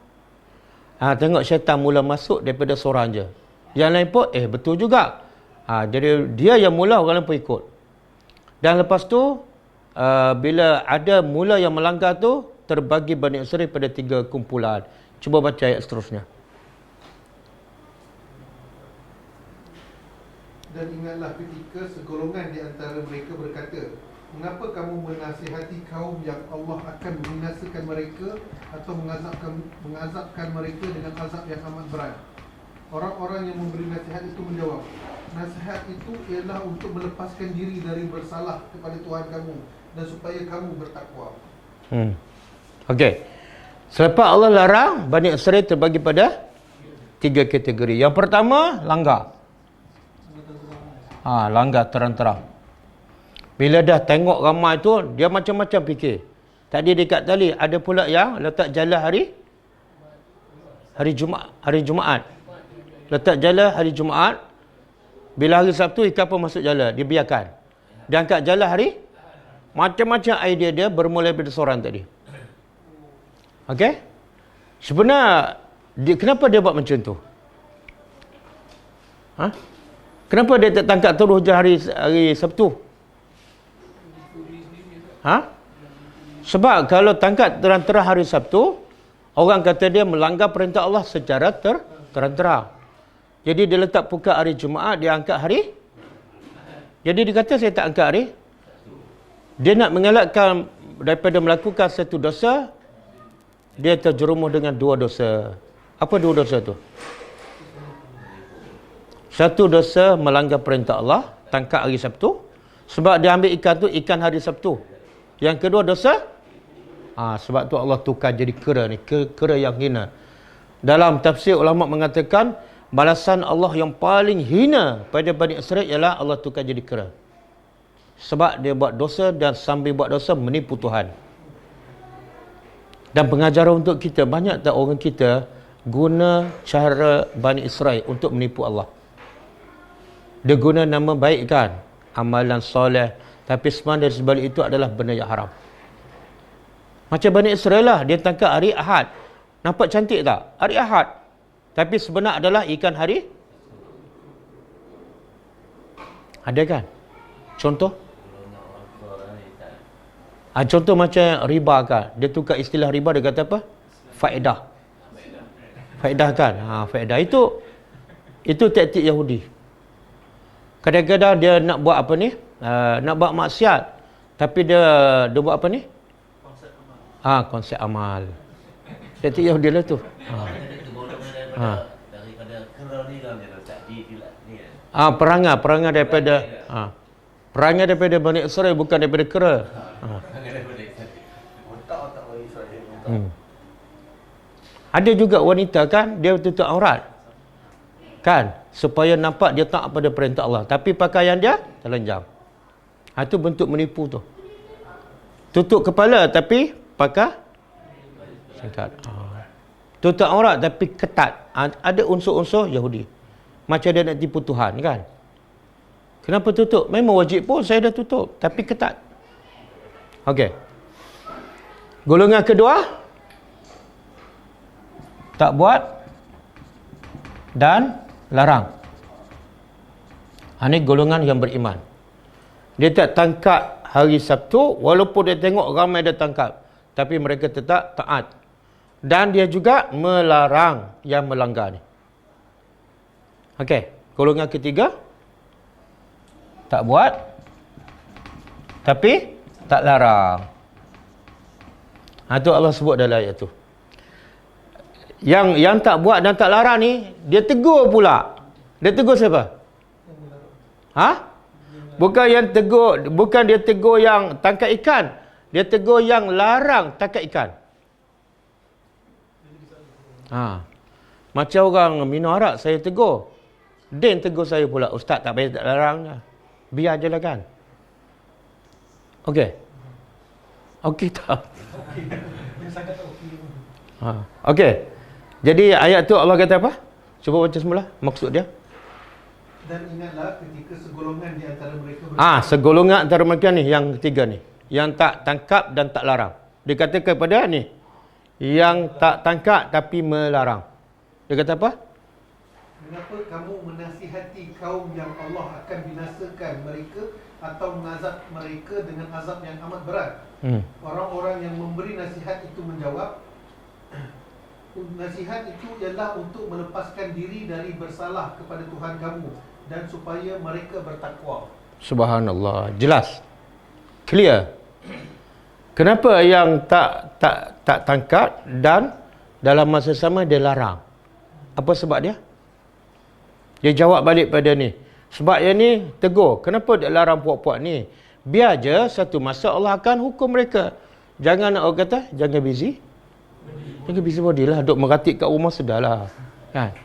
Tengok syaitan mula masuk daripada seorang je. Yang lain pun, betul juga. Jadi dia yang mula, orang lain pun ikut. Dan lepas tu, bila ada mula yang melanggar tu, terbagi Bani Israel pada 3 kumpulan. Cuba baca ayat seterusnya. Dan ingatlah ketika segolongan di antara mereka berkata, mengapa kamu menasihati kaum yang Allah akan membinasakan mereka atau mengazabkan mereka dengan azab yang amat berat? Orang-orang yang memberi nasihat itu menjawab, nasihat itu ialah untuk melepaskan diri dari bersalah kepada Tuhan kamu dan supaya kamu bertakwa. Okey. Selepas Allah larang, Bani Israel terbagi pada 3 kategori. Yang pertama, langgar. Langgar terang-terang. Bila dah tengok ramai tu, dia macam-macam fikir. Tadi dekat tali, ada pula yang letak jala hari Jumaat. Letak jala hari Jumaat. Bila hari Sabtu, ikan pun masuk jala. Dia biarkan. Dia angkat jala hari. Macam-macam idea dia bermula daripada seorang tadi. Okey? Sebenarnya, kenapa dia buat macam tu? Kenapa dia tak tangkap terus je hari Sabtu? Sebab kalau tangkap terang-terang hari Sabtu, orang kata dia melanggar perintah Allah secara terang-terang. Jadi dia letak pukat hari Jumaat, dia angkat hari. Jadi dia kata saya tak angkat hari. Dia nak mengelakkan daripada melakukan satu dosa, dia terjerumus dengan 2 dosa. Apa 2 dosa tu? Satu dosa melanggar perintah Allah, tangkap hari Sabtu. Sebab dia ambil ikan tu, ikan hari Sabtu. Yang kedua dosa, sebab tu Allah tukar jadi kera ni, kera yang hina. Dalam tafsir ulama mengatakan, balasan Allah yang paling hina pada Bani Israel ialah Allah tukar jadi kera. Sebab dia buat dosa dan sambil buat dosa menipu Tuhan. Dan pengajaran untuk kita, banyak tak orang kita guna cara Bani Israel untuk menipu Allah. Dia guna nama baik kan, amalan soleh, tapi sebenarnya dari sebalik itu adalah benda yang haram. Macam Bani Israel lah, dia tangkap hari Ahad. Nampak cantik tak? Hari Ahad. Tapi sebenarnya adalah ikan hari. Ada kan? Contoh? Contoh macam riba kan. Dia tukar istilah riba, dia kata apa? Faedah. Faedah kan? Faedah itu taktik Yahudi. Kadang-kadang dia nak buat apa ni? Nak buat maksiat. Tapi dia buat apa ni? Konsep amal. Taktik Yahudi lah tu. Perangai daripada Bani Israel, bukan daripada kera. Ada juga wanita kan, dia tutup aurat kan, supaya nampak dia taat pada perintah Allah, tapi pakaian dia telanjang. Itu bentuk menipu tu. Tutup kepala tapi pakai singkat. Tutup aurat tapi ketat. Ada unsur-unsur Yahudi. Macam dia nak tipu Tuhan kan. Kenapa tutup? Memang wajib pun saya dah tutup. Tapi ketat. Okey. Golongan kedua. Tak buat. Dan larang. Ini golongan yang beriman. Dia tak tangkap hari Sabtu. Walaupun dia tengok ramai dia tangkap. Tapi mereka tetap taat. Dan dia juga melarang yang melanggar ni. Okey, golongan ketiga tak buat tapi tak larang. Itu Allah sebut dalam ayat tu. Yang tak buat dan tak larang ni, dia tegur pula. Dia tegur siapa? Bukan yang tegur, bukan dia tegur yang tangkap ikan. Dia tegur yang larang tangkap ikan. Macam orang minum arak, saya tegur. Din tegur saya pula, ustaz tak payah tak larang. Biar je lah kan. Okey. Okey tak? Okey. Jadi ayat tu Allah kata apa? Cuba baca semula maksud dia. Dan ingatlah ketika segolongan di antara mereka segolongan antara mereka ni, yang ketiga ni, yang tak tangkap dan tak larang. Dia kata kepada ni, yang tak tangkap tapi melarang. Dia kata apa? Mengapa kamu menasihati kaum yang Allah akan binasakan mereka atau mengazab mereka dengan azab yang amat berat? Orang-orang yang memberi nasihat itu menjawab, nasihat itu ialah untuk melepaskan diri dari bersalah kepada Tuhan kamu dan supaya mereka bertakwa. Subhanallah, jelas. Clear. Kenapa yang tak tangkap dan dalam masa sama dia larang? Apa sebab dia? Dia jawab balik pada ni. Sebab yang ni tegur. Kenapa dia larang puak-puak ni? Biar je satu masa Allah akan hukum mereka. Jangan nak orang kata, jangan busy. Jangan busy body lah. Duk meratik kat rumah sedahlah. Kan?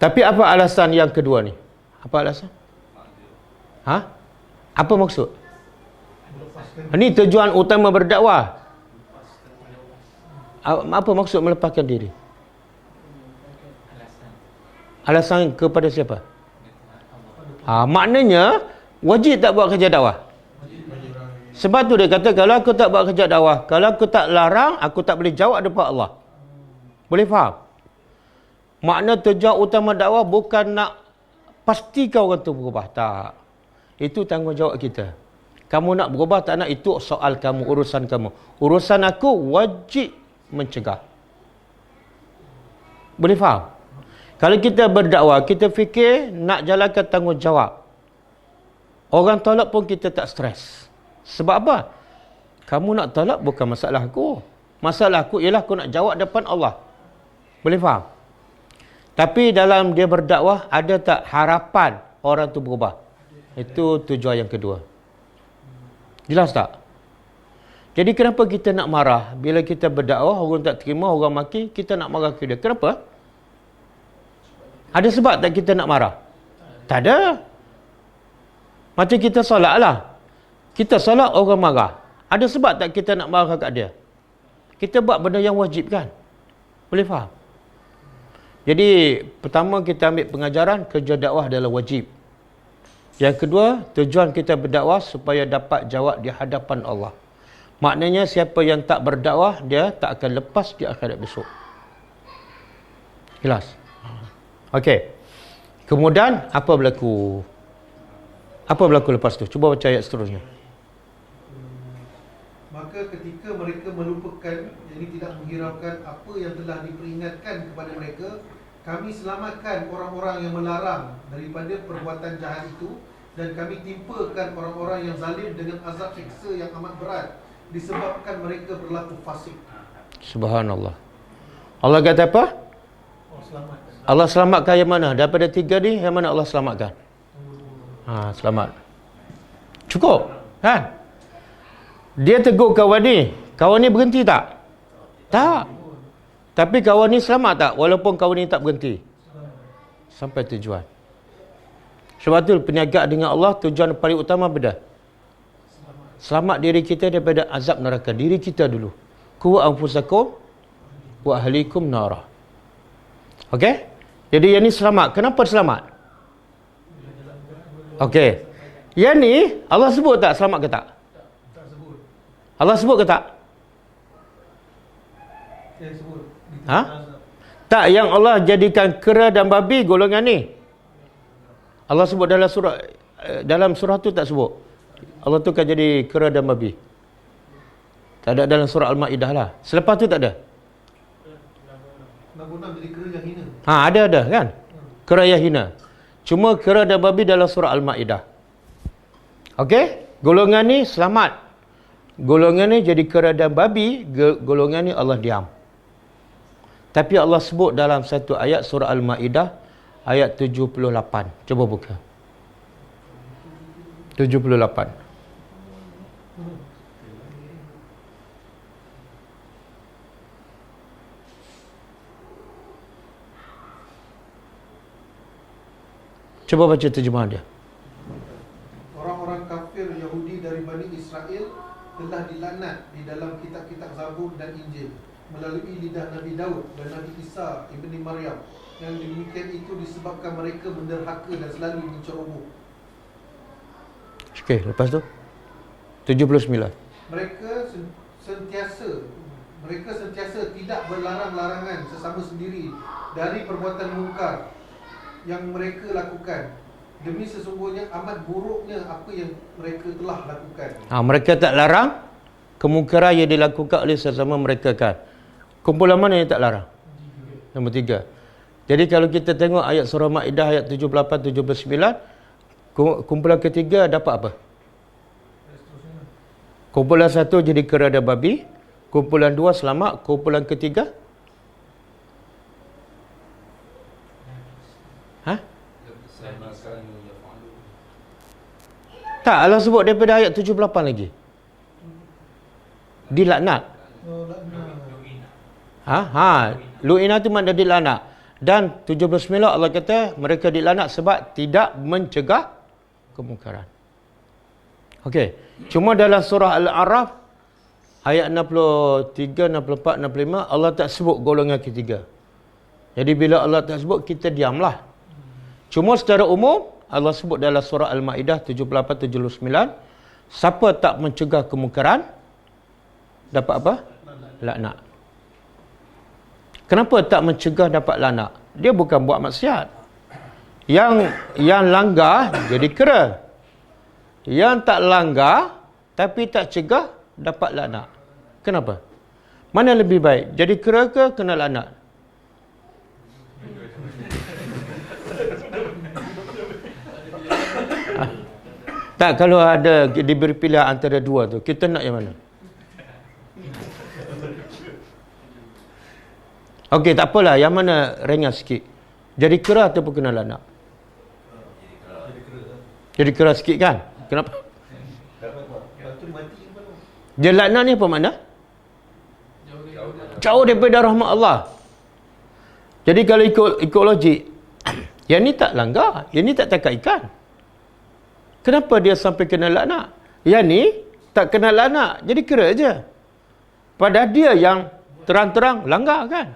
Tapi apa alasan yang kedua ni? Apa alasan? Apa maksud? Ini tujuan utama berdakwah. Apa maksud melepaskan diri? Alasan kepada siapa? Maknanya wajib tak buat kerja dakwah. Sebab tu dia kata, kalau aku tak buat kerja dakwah, kalau aku tak larang, aku tak boleh jawab depan Allah. Boleh faham? Makna tujuan utama dakwah bukan nak pastikan orang tu berubah. Tak. Itu tanggungjawab kita. Kamu nak berubah tak nak, itu soal kamu, urusan kamu. Urusan aku wajib mencegah. Boleh faham? Kalau kita berdakwah, kita fikir nak jalankan tanggungjawab. Orang tolak pun kita tak stres. Sebab apa? Kamu nak tolak bukan masalah aku. Masalah aku ialah aku nak jawab depan Allah. Boleh faham? Tapi dalam dia berdakwah, ada tak harapan orang tu berubah? Itu tujuan yang kedua. Jelas tak? Jadi kenapa kita nak marah? Bila kita berdakwah, orang tak terima, orang maki, kita nak marah ke dia. Kenapa? Ada sebab tak kita nak marah? Tak ada. Macam kita solat lah. Kita solat, orang marah. Ada sebab tak kita nak marah kat dia? Kita buat benda yang wajib kan? Boleh faham? Jadi, pertama kita ambil pengajaran, kerja dakwah adalah wajib. Yang kedua, tujuan kita berdakwah supaya dapat jawab di hadapan Allah. Maknanya siapa yang tak berdakwah, dia tak akan lepas di akhirat besok. Jelas? Okey. Kemudian, apa berlaku? Apa berlaku lepas tu? Cuba baca ayat seterusnya. Maka ketika mereka melupakan, jadi tidak menghiraukan apa yang telah diperingatkan kepada mereka, kami selamatkan orang-orang yang melarang daripada perbuatan jahat itu, dan kami timpakan orang-orang yang zalim dengan azab siksa yang amat berat disebabkan mereka berlaku fasik. Subhanallah. Allah kata apa? Allah selamatkan yang mana? Daripada tiga ni, yang mana Allah selamatkan? Selamat. Cukup, kan? Dia tegur kawan ni berhenti tak? Tak. Tapi kawan ni selamat tak? Walaupun kawan ni tak berhenti. Sampai tujuan. Sebab tu perniagaan dengan Allah, tujuan paling utama benda. Selamat diri kita daripada azab neraka. Diri kita dulu. Ku anfusakum wa ahlikum nara. Okey? Jadi yang ni selamat. Kenapa selamat? Okey. Yang ni Allah sebut tak selamat ke tak? Tak sebut. Allah sebut ke tak? Sebut. Ha? Tak, yang Allah jadikan kera dan babi golongan ni. Allah sebut dalam surah tu tak sebut. Allah tu kan jadi kera dan babi. Tak ada dalam surah Al-Maidah lah. Selepas tu tak ada. 66 jadi kera yang hina. Ada kan? Kera yang hina. Cuma kera dan babi dalam surah Al-Maidah. Okey? Golongan ni selamat. Golongan ni jadi kera dan babi, golongan ni Allah diam. Tapi Allah sebut dalam satu ayat surah Al-Maidah ayat 78. Cuba buka. 78. Cuba baca terjemahan dia. Orang-orang kafir Yahudi dari Bani Israel telah dilaknat di dalam kitab-kitab Zabur dan Injil melalui lidah Nabi Daud dan Nabi Isa ibni Maryam. Yang demikian itu disebabkan mereka menderhaka dan selalu menceroboh. Okey, lepas tu 79. Mereka sentiasa tidak berlarang-larangan sesama sendiri dari perbuatan mungkar yang mereka lakukan. Demi sesungguhnya amat buruknya apa yang mereka telah lakukan. Mereka tak larang kemungkaran yang dilakukan oleh sesama mereka kan. Kumpulan mana yang tak larang? Nombor 3. Jadi kalau kita tengok ayat surah Maidah ayat 78 79, kumpulan ketiga dapat apa? Kumpulan 1 jadi kera dan babi, kumpulan 2 selamat, kumpulan ketiga tak, Allah sebut daripada ayat 78 lagi. Dilaknat. Lu'ina tu makna dilaknat. Dan 79 Allah kata mereka dilaknat sebab tidak mencegah kemungkaran. Okey. Cuma dalam surah Al-A'raf ayat 63, 64, 65 Allah tak sebut golongan ketiga. Jadi bila Allah tak sebut, kita diamlah. Cuma secara umum Allah sebut dalam surah Al-Maidah 78, 79, siapa tak mencegah kemungkaran dapat apa? Laknat. Kenapa tak mencegah dapat laknat? Dia bukan buat maksiat. Yang langgar jadi kera. Yang tak langgar tapi tak cegah dapat laknat. Kenapa? Mana lebih baik? Jadi kera ke kena laknat? Tak, kalau ada diberi pilihan antara dua tu, kita nak yang mana? Okey, tak apalah, yang mana ringan sikit. Jadi kera ataupun kena laknat? Jadi kera sikit kan? Kenapa? Dia laknat ni apa makna? Jauh daripada rahmat Allah. Jadi kalau ikut logik, yang ni tak langgar, yang ni tak tangkap ikan. Kenapa dia sampai kena laknat? Yang ni tak kena laknat, jadi kera je. Padahal dia yang terang-terang langgar kan?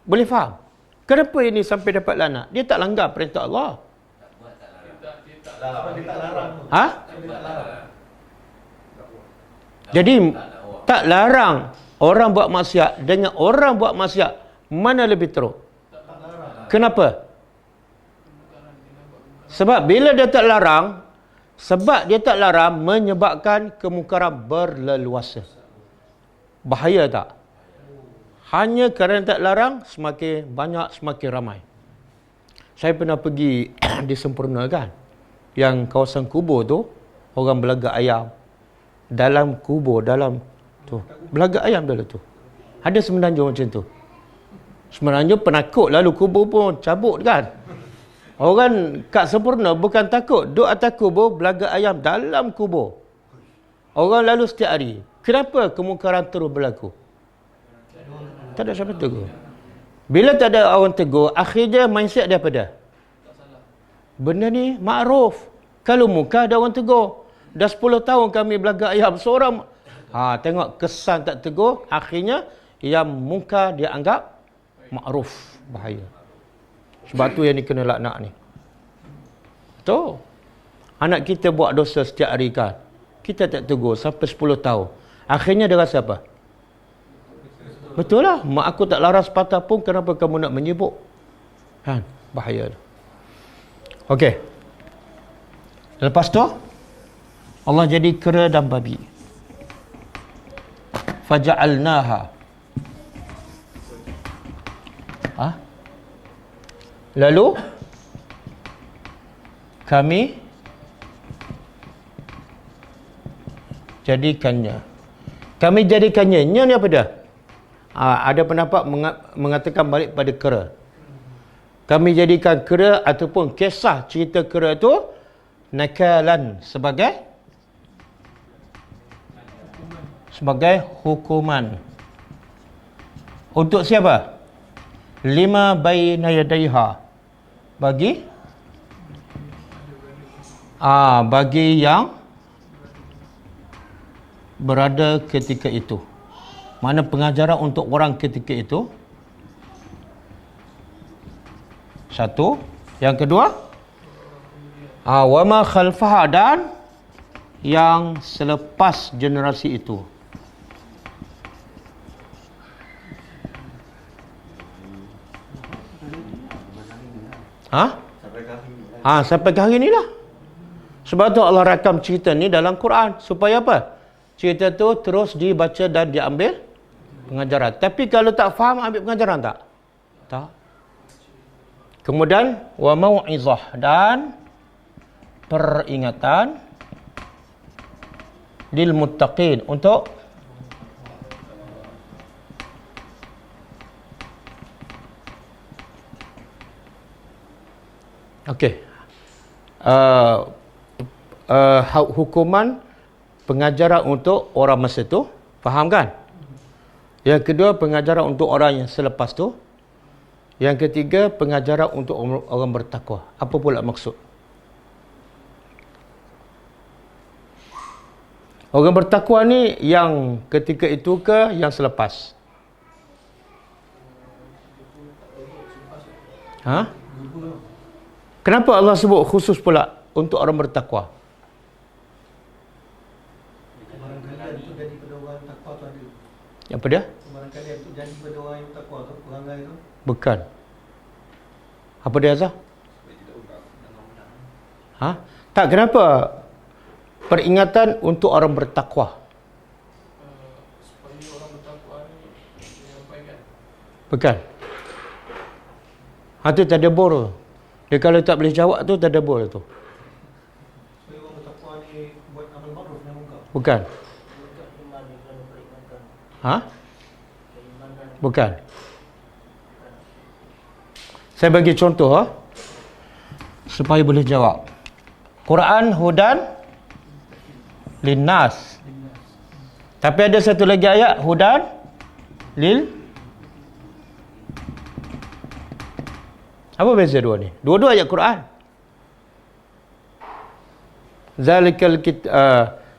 Boleh faham? Kenapa ini sampai dapat laknat? Dia tak langgar perintah Allah. Jadi tak larang orang buat maksiat dengan orang buat maksiat, mana lebih teruk? Kenapa? Sebab bila dia tak larang, menyebabkan kemungkaran berleluasa. Bahaya tak? Hanya kerana tak larang, semakin banyak, semakin ramai. Saya pernah pergi di Sempurna kan, yang kawasan kubur tu, orang belaga ayam. Dalam kubur, dalam tu. Belaga ayam dalam tu. Ada semenanjung macam tu. Semenanjung penakut, lalu kubur pun cabut kan. Orang kat Sempurna bukan takut, duduk atas kubur, belaga ayam dalam kubur. Orang lalu setiap hari. Kenapa kemungkaran terus berlaku? Tak ada siapa tegur. Bila tak ada orang tegur, akhirnya mindset dia apa dah? Benda ni makruf. Kalau muka ada orang tegur. Dah 10 tahun kami belaga ayam seorang. Tengok kesan tak tegur, akhirnya yang munkar dia anggap ma'ruf. Bahaya. Sebab tu yang ni kena laknat ni. Betul. Anak kita buat dosa setiap hari kan. Kita tak tegur sampai 10 tahun. Akhirnya dia rasa apa? Betul lah. Mak aku tak laras patah pun, kenapa kamu nak menyibuk? Kan? Bahaya tu. Okey. Lepas tu, Allah jadi kera dan babi. Faja'alnaha. Lalu kami jadikannya. Kami jadikannya. Ini apa dia? Ada pendapat mengatakan balik pada kera. Kami jadikan kera ataupun kisah cerita kera itu nakalan sebagai hukuman. Untuk siapa? Lima baina yadaiha. Bagi yang berada ketika itu. Mana pengajaran untuk orang ketika itu? Satu. Yang kedua, wa ma khalfaha, dan yang selepas generasi itu. Sampai ke hari ni lah. Sebab tu Allah rakam cerita ni dalam Quran. Supaya apa? Cerita tu terus dibaca dan diambil pengajaran. Tapi kalau tak faham, ambil pengajaran tak? Tak. Kemudian, wa mau'izah, dan peringatan lil muttaqin, untuk hukuman pengajaran untuk orang masa tu, faham kan? Yang kedua, pengajaran untuk orang yang selepas tu. Yang ketiga, pengajaran untuk orang bertakwa. Apa pula maksud? Orang bertakwa ni yang ketika itu ke yang selepas? Kenapa Allah sebut khusus pula untuk orang bertakwa? Barangkali itu jadi pada orang takwa tu ada. Apa dia? Barangkali itu jadi pada orang yang takwa tu, perangai tu. Bukan. Apa dia, Azhar? Tak, kenapa peringatan untuk orang bertakwa? Supaya orang bertakwa ni menyampaikan. Bukan. Itu tadabbur. Dia kalau tak boleh jawab tu tadabbur tu. Supaya orang bertakwa ni buat amal ma'ruf nahi munkar. Bukan. Bukan. Saya bagi contoh supaya boleh jawab. Quran hudan linnas. Tapi ada satu lagi ayat hudan lil. Apa beza dua ni? Dua-dua ayat Quran. Zalikal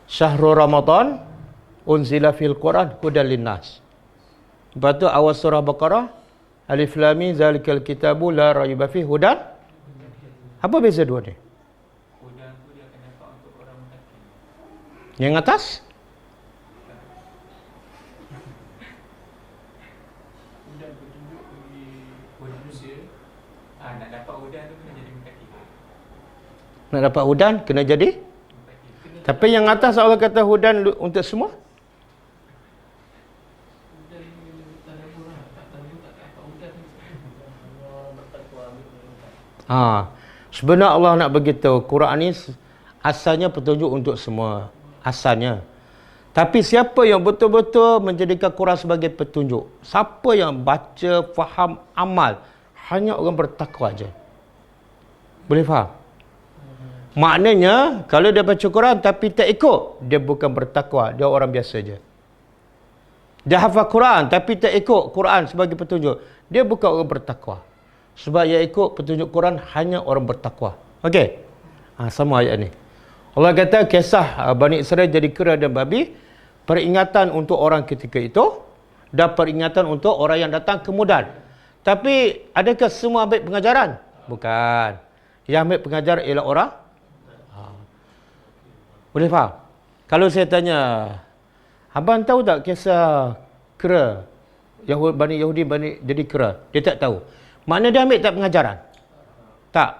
syahrul Ramadan unzila fil Quran hudan linnas. Lepas tu awal surah Baqarah, Alif Lam Mim, zalikal kitabu la raiba fihi hudan. Apa beza dua ni? Hudan tu dia akan dapat untuk orang muttaqin. Yang atas? Hudan petunjuk bagi manusia. Nak dapat hudan tu kena jadi muttaqin. Nak dapat hudan kena jadi? Tapi yang atas Allah kata hudan untuk semua? Sebenarnya Allah nak beritahu Quran ni asalnya petunjuk untuk semua, asalnya. Tapi siapa yang betul-betul menjadikan Quran sebagai petunjuk? Siapa yang baca, faham, amal? Hanya orang bertakwa aja. Boleh faham? Maknanya kalau dia baca Quran tapi tak ikut, dia bukan bertakwa, dia orang biasa aja. Dia hafal Quran tapi tak ikut Quran sebagai petunjuk, dia bukan orang bertakwa. Sebab yang ikut petunjuk Quran hanya orang bertakwa. Okey. Sama ayat ni. Allah kata kisah Bani Israel jadi kera dan babi, peringatan untuk orang ketika itu, dan peringatan untuk orang yang datang kemudian. Tapi adakah semua ambil pengajaran? Bukan. Yang ambil pengajaran ialah orang. Boleh faham? Kalau saya tanya, abang tahu tak kisah kera? Bani Yahudi jadi kera. Dia tak tahu. Makna dia ambil tak pengajaran? Tak.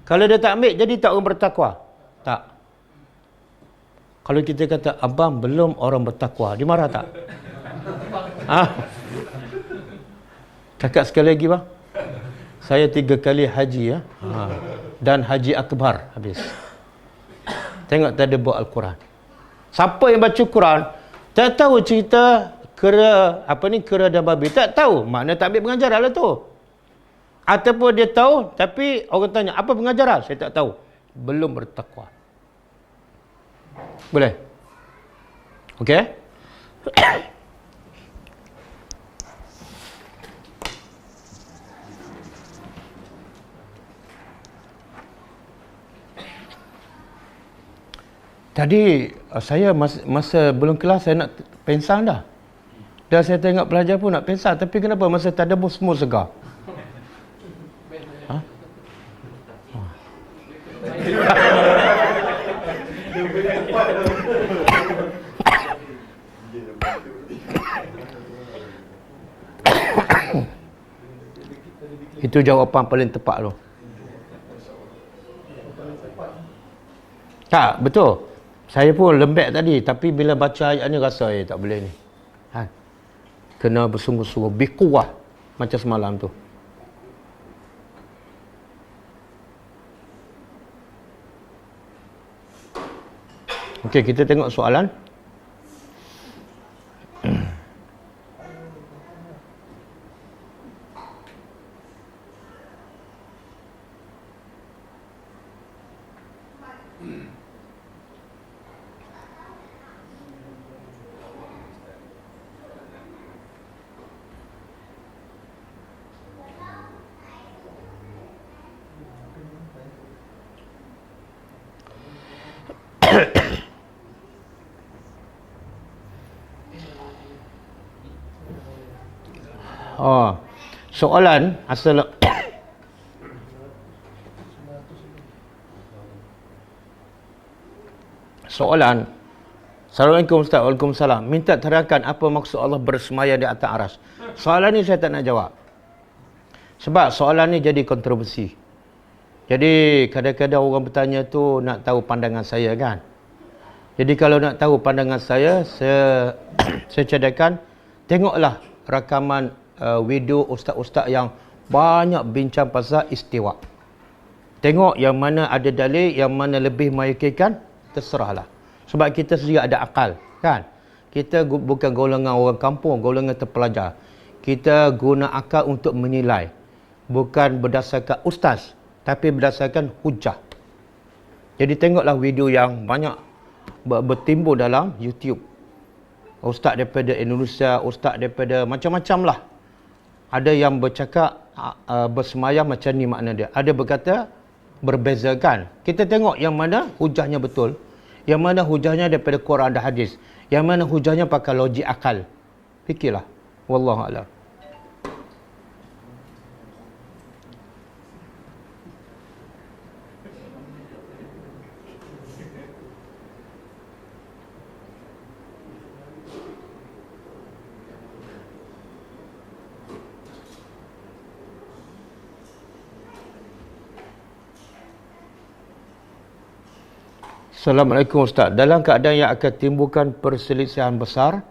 Kalau dia tak ambil, jadi tak orang bertakwa? Tak. Kalau kita kata, abang belum orang bertakwa, dia marah tak? Cakap sekali lagi bang. Saya 3 kali haji ya. Dan haji akbar habis. Tengok tak ada buat Al-Quran. Siapa yang baca Quran tak tahu cerita kera dan babi, tak tahu, makna tak ambil pengajaran lah tu. Ataupun dia tahu tapi orang tanya apa pengajaran, saya tak tahu, belum bertakwa. Boleh? Okey? Tadi saya masa belum kelas saya nak pensang dah. Dan saya tengok pelajar pun nak pensang, tapi kenapa masa tadabbur semua segar? Itu jawapan paling tepat tu. Tak, betul. Saya pun lembek tadi, tapi bila baca ayat ni rasa tak boleh ni. Kena bersungguh-sungguh, bikuah macam semalam tu. Okey, kita tengok soalan. Soalan soalan. Assalamualaikum Ustaz. Waalaikumsalam. Minta terangkan apa maksud Allah bersemayam di atas aras. Soalan ni saya tak nak jawab. Sebab soalan ni jadi kontroversi. Jadi kadang-kadang orang bertanya tu nak tahu pandangan saya kan. Jadi kalau nak tahu pandangan saya cadangkan tengoklah rakaman video ustaz-ustaz yang banyak bincang pasal istiwa. Tengok yang mana ada dalil, yang mana lebih meyakinkan, terserahlah. Sebab kita sendiri ada akal, kan? Kita bukan golongan orang kampung, golongan terpelajar. Kita guna akal untuk menilai. Bukan berdasarkan ustaz, tapi berdasarkan hujah. Jadi tengoklah video yang banyak bertimbul dalam YouTube. Ustaz daripada Indonesia, ustaz daripada macam-macam lah. Ada yang bercakap bersemayam macam ni makna dia. Ada berkata berbeza kan. Kita tengok yang mana hujahnya betul. Yang mana hujahnya daripada Quran dan hadis. Yang mana hujahnya pakai logik akal. Fikirlah. Wallahu a'lam. Assalamualaikum Ustaz. Dalam keadaan yang akan timbulkan perselisihan besar,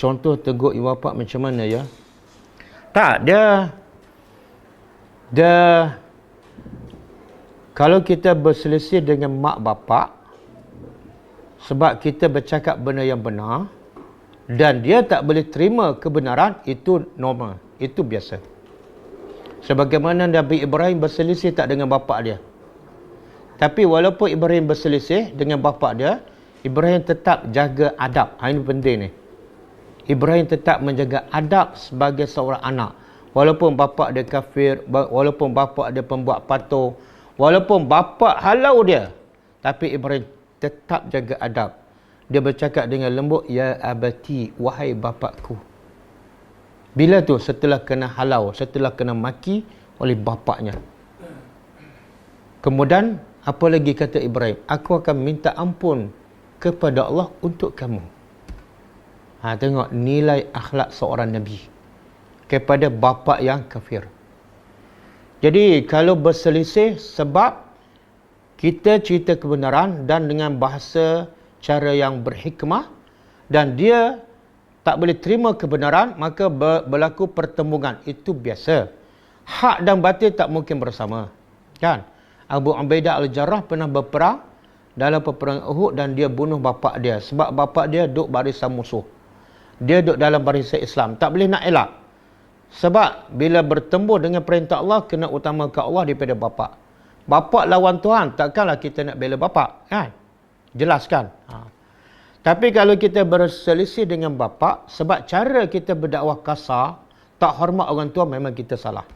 contoh tegur ibu bapa macam mana ya? Tak, dia kalau kita berselisih dengan mak bapak sebab kita bercakap benda yang benar dan dia tak boleh terima kebenaran, itu normal, itu biasa. Sebagaimana Nabi Ibrahim berselisih tak dengan bapak dia. Tapi walaupun Ibrahim berselisih dengan bapa dia, Ibrahim tetap jaga adab. Ini penting ni. Ibrahim tetap menjaga adab sebagai seorang anak. Walaupun bapa dia kafir, walaupun bapa dia pembuat patung, walaupun bapa halau dia, tapi Ibrahim tetap jaga adab. Dia bercakap dengan lembut, ya abati, wahai bapakku. Bila tu? Setelah kena halau, setelah kena maki oleh bapaknya. Kemudian apa lagi kata Ibrahim? Aku akan minta ampun kepada Allah untuk kamu. Tengok nilai akhlak seorang Nabi kepada bapa yang kafir. Jadi kalau berselisih sebab kita cerita kebenaran dan dengan bahasa cara yang berhikmah dan dia tak boleh terima kebenaran, maka berlaku pertembungan. Itu biasa. Hak dan batil tak mungkin bersama. Kan? Abu Ubaidah Al-Jarrah pernah berperang dalam peperangan Uhud dan dia bunuh bapa dia. Sebab bapa dia duduk barisan musuh. Dia duduk dalam barisan Islam. Tak boleh nak elak. Sebab bila bertembur dengan perintah Allah, kena utamakan Allah daripada bapa. Bapa lawan Tuhan, takkanlah kita nak bela bapa. Kan? Jelas kan? Tapi kalau kita berselisih dengan bapa, sebab cara kita berdakwah kasar, tak hormat orang tua, memang kita salah.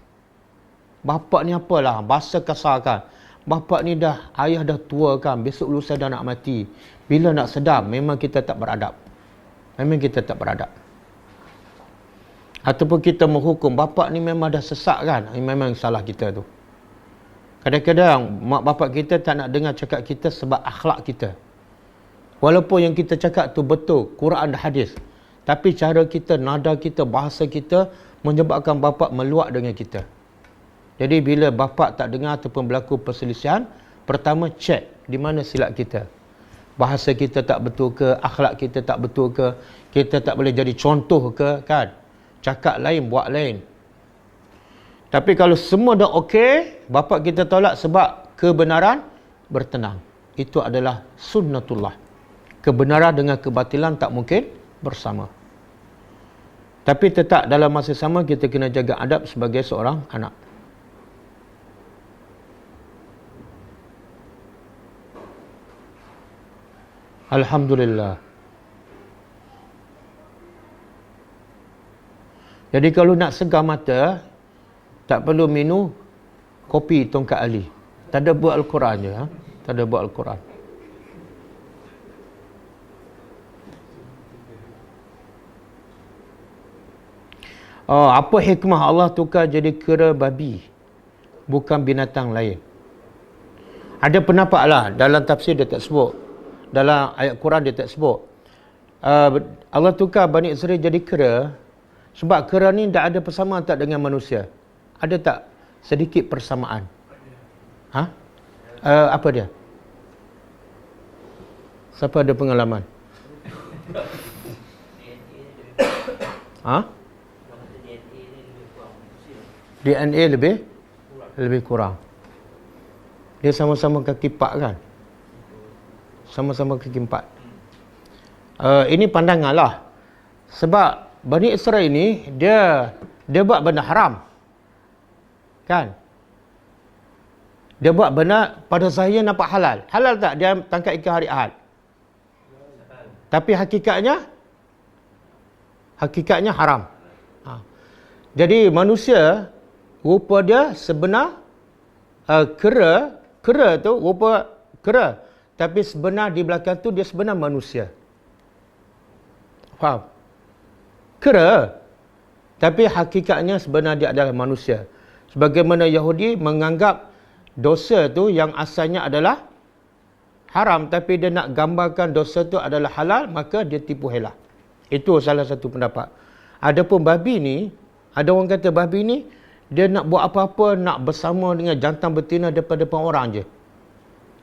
Bapa ni apalah, bahasa kasar kan. Bapa ni ayah dah tua kan, besok lusa dah nak mati. Bila nak sedar, memang kita tak beradab. Memang kita tak beradab. Ataupun kita menghukum, bapa ni memang dah sesak kan. Memang salah kita tu. Kadang-kadang mak bapak kita tak nak dengar cakap kita sebab akhlak kita. Walaupun yang kita cakap tu betul, Quran dan hadis. Tapi cara kita, nada kita, bahasa kita menyebabkan bapa meluak dengan kita. Jadi bila bapa tak dengar ataupun berlaku perselisihan, pertama cek di mana silap kita. Bahasa kita tak betul ke, akhlak kita tak betul ke, kita tak boleh jadi contoh ke, kan? Cakap lain, buat lain. Tapi kalau semua dah okey, bapa kita tolak sebab kebenaran, bertenang. Itu adalah sunnatullah. Kebenaran dengan kebatilan tak mungkin bersama. Tapi tetap dalam masa sama kita kena jaga adab sebagai seorang anak. Alhamdulillah. Jadi kalau nak segar mata, tak perlu minum kopi tongkat Ali. Tak ada buat Al-Quran je. Tak ada buat Al-Quran. Apa hikmah Allah tukar jadi kera babi, bukan binatang lain? Ada pendapat lah. Dalam tafsir dia tak sebut, dalam ayat Quran dia tak sebut. Allah tukar Bani Israel jadi kera sebab kera ni tak ada persamaan tak dengan manusia. Ada tak sedikit persamaan? Apa dia? Siapa ada pengalaman? DNA lebih kurang. Dia sama-sama kaki 4 kan? Sama-sama kaki 4. Ini pandangan lah. Sebab Bani Israel ini dia buat benda haram. Kan? Dia buat benda pada zahirnya nampak halal. Halal tak dia tangkap ikan hari Ahad? Tapi hakikatnya haram. Jadi manusia rupa dia sebenar kera tu rupa kera, tapi sebenar di belakang tu dia sebenar manusia. Faham? Kera, tapi hakikatnya sebenar dia adalah manusia. Sebagaimana Yahudi menganggap dosa tu yang asalnya adalah haram, tapi dia nak gambarkan dosa tu adalah halal, maka dia tipu helah. Itu salah satu pendapat. Adapun babi ni, ada orang kata babi ni dia nak buat apa-apa, nak bersama dengan jantan betina depan-depan orang je.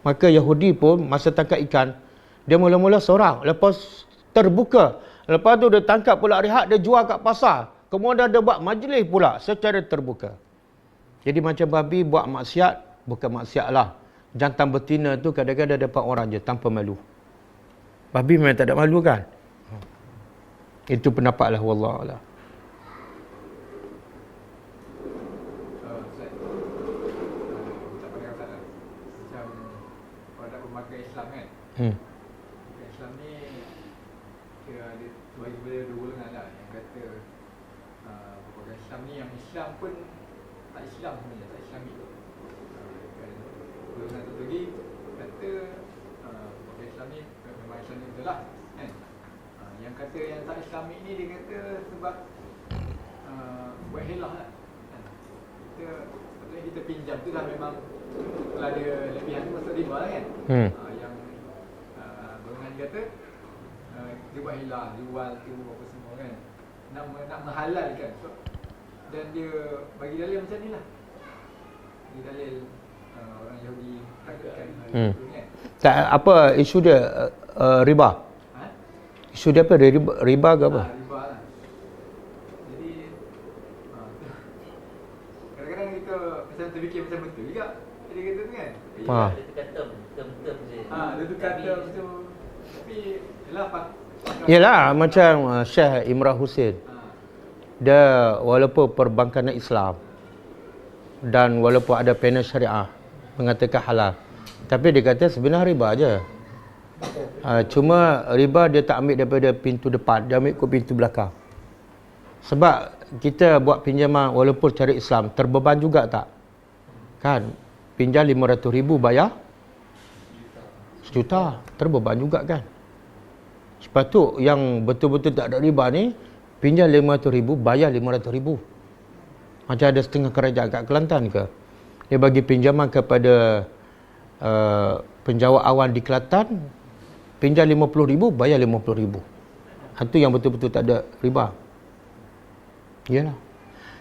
Maka Yahudi pun masa tangkap ikan, dia mula-mula seorang, lepas terbuka, lepas tu dia tangkap pula rehat, dia jual kat pasar, kemudian dia buat majlis pula secara terbuka. Jadi macam babi buat maksiat, bukan maksiat lah, jantan betina tu kadang-kadang depan orang je tanpa malu. Babi memang tak ada malu kan? Itu pendapat lah, wallah. Islam ni kira ada bagi dua golongan lah. Yang kata bukan Islam ni, yang Islam pun tak Islam sebenarnya, tak Islami. Golongan satu lagi kata bukan Islam ni memang Islam ni betul lah kan. Yang kata yang tak Islami ni dia kata sebab buat helah lah. Kita pinjam tu dah memang kalau ada lebihan tu masuk riba lah kan. Yang golongan kata dia buat helah, jual tu apa semua kan. Nak menghalalkan. So, dan dia bagi dalil macam ni lah. Dia dalil orang Yahudi takutkan tu kan. Tak, apa isu dia riba? Isu dia apa? Riba ke apa? Riba lah. Jadi kadang-kadang kita macam terfikir macam betul juga. Dia kata tu kan. Dia tukar term je. Dia tukar term tu. Tapi yelah Yalah, macam Syekh Imran Hussein. Dia walaupun perbankan Islam dan walaupun ada panel syariah mengatakan halal, tapi dia kata sebenarnya riba aja. Cuma riba dia tak ambil daripada pintu depan, dia ambil ke pintu belakang. Sebab kita buat pinjaman walaupun cara Islam, terbeban juga tak? Kan? Pinjam 500,000 bayar 1 juta, terbeban juga kan? Sebab tu yang betul-betul tak ada riba ni, pinjam 500,000 bayar 500,000. Macam ada setengah kerajaan kat Kelantan ke, dia bagi pinjaman kepada penjawat awan di Kelantan, pinjam 50,000 bayar 50,000. Itu yang betul-betul tak ada riba. Iyalah.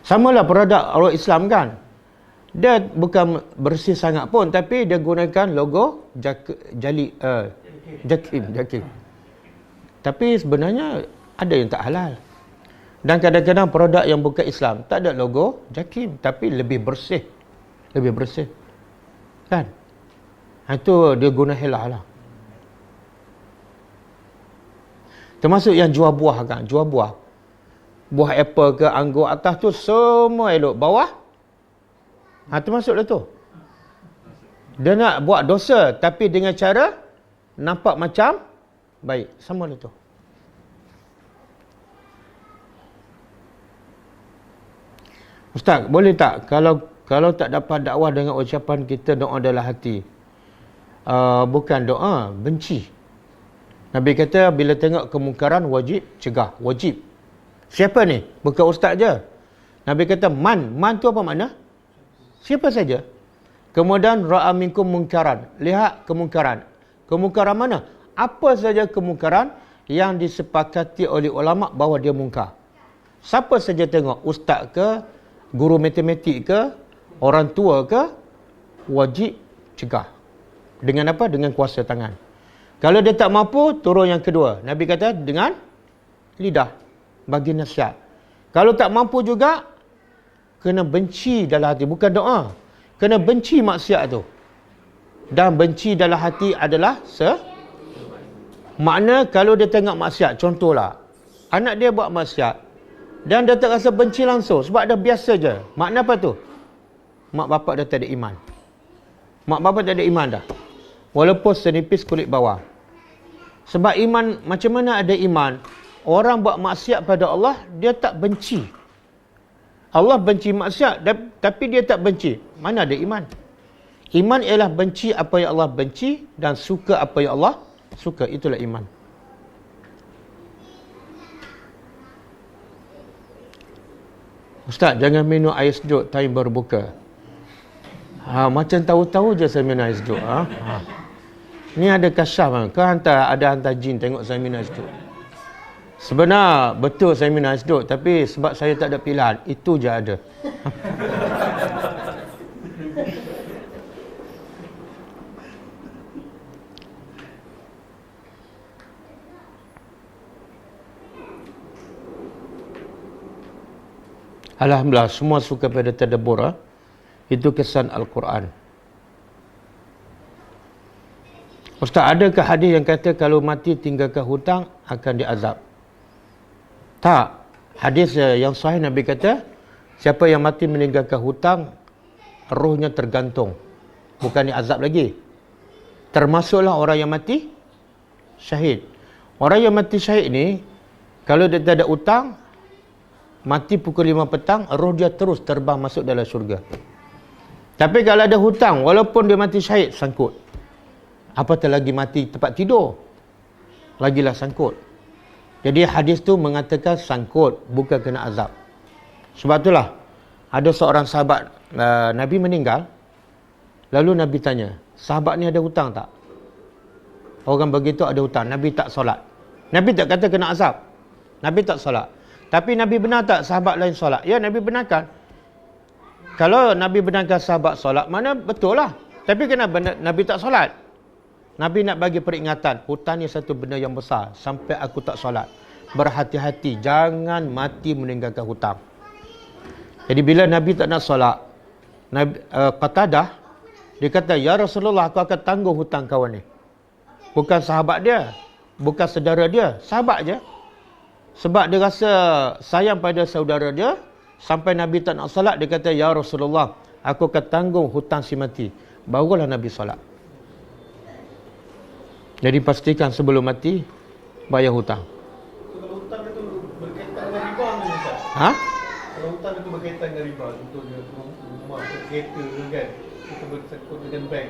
Samalah produk orang Islam kan. Dia bukan bersih sangat pun, tapi dia gunakan logo Jakim. Tapi sebenarnya ada yang tak halal. Dan kadang-kadang produk yang bukan Islam tak ada logo Jakim, tapi lebih bersih. Lebih bersih. Kan? Itu dia guna helah lah. Termasuk yang jual buah kan, jual buah. Buah apple ke anggur, atas tu semua elok, bawah termasuklah tu. Dia nak buat dosa tapi dengan cara nampak macam baik, samalah tu. Ustaz, boleh tak kalau tak dapat dakwah dengan ucapan kita doa dalam hati? Bukan doa, benci. Nabi kata bila tengok kemungkaran wajib cegah, wajib. Siapa ni? Bukan ustaz je. Nabi kata man tu apa makna? Siapa saja. Kemudian ra'a minkum mungkaran, lihat kemungkaran. Kemungkaran mana? Apa saja kemungkaran yang disepakati oleh ulama bahawa dia mungkar. Siapa saja tengok, ustaz ke, guru matematik ke, orang tua ke, wajib cegah. Dengan apa? Dengan kuasa tangan. Kalau dia tak mampu, turun yang kedua. Nabi kata dengan lidah, bagi nasihat. Kalau tak mampu juga, kena benci dalam hati. Bukan doa. Kena benci maksiat tu. Dan benci dalam hati adalah makna kalau dia tengok maksiat, contohlah, anak dia buat maksiat, dan dia tak rasa benci langsung, sebab dia biasa je. Makna apa tu? Mak bapak dia tak ada iman. Mak bapak tak ada iman dah. Walaupun senipis kulit bawah. Sebab iman, macam mana ada iman? Orang buat maksiat pada Allah, dia tak benci. Allah benci maksiat, tapi dia tak benci. Mana ada iman? Iman ialah benci apa yang Allah benci dan suka apa yang Allah suka. Itulah iman. Ustaz, jangan minum air sejuk time berbuka. Macam tahu-tahu je saya minum air sejuk. Ni ada kasyaf kan? Ada hantar jin tengok saya minum air sejuk. Sebenar betul saya minum air sejuk, tapi sebab saya tak ada pilihan, itu je ada. Alhamdulillah, semua suka pada tadabbur. Itu kesan Al-Quran. Ustaz, adakah hadis yang kata kalau mati tinggalkan hutang akan diazab? Tak. Hadis yang sahih Nabi kata, siapa yang mati meninggalkan hutang, rohnya tergantung. Bukan diazab lagi. Termasuklah orang yang mati syahid. Orang yang mati syahid ni, kalau dia tak ada hutang, mati pukul 5 petang, roh dia terus terbang masuk dalam syurga. Tapi kalau ada hutang, walaupun dia mati syahid, sangkut. Apatah lagi mati tempat tidur, lagilah sangkut. Jadi hadis tu mengatakan sangkut, bukan kena azab. Sebab itulah ada seorang sahabat Nabi meninggal. Lalu Nabi tanya, sahabat ni ada hutang tak? Orang begitu ada hutang. Nabi tak solat. Nabi tak kata kena azab. Nabi tak solat. Tapi Nabi benar tak sahabat lain solat? Ya, Nabi benarkan. Kalau Nabi benarkan sahabat solat, mana betul lah. Tapi kenapa Nabi tak solat? Nabi nak bagi peringatan, hutang ni satu benda yang besar. Sampai aku tak solat. Berhati-hati, jangan mati meninggalkan hutang. Jadi bila Nabi tak nak solat, Qatadah, dia kata, ya Rasulullah, aku akan tanggung hutang kawan ni. Bukan sahabat dia, bukan saudara dia, sahabat je. Sebab dia rasa sayang pada saudara dia, sampai Nabi tak nak solat, dia kata, ya Rasulullah, aku akan tanggung hutang si mati. Barulah Nabi solat. Jadi pastikan sebelum mati, bayar hutang. Kalau hutang itu berkaitan dengan riba kan Ustaz? Ha? Kalau hutang itu berkaitan dengan riba, contohnya rumah, kereta kan, kita bersangkut dengan bank.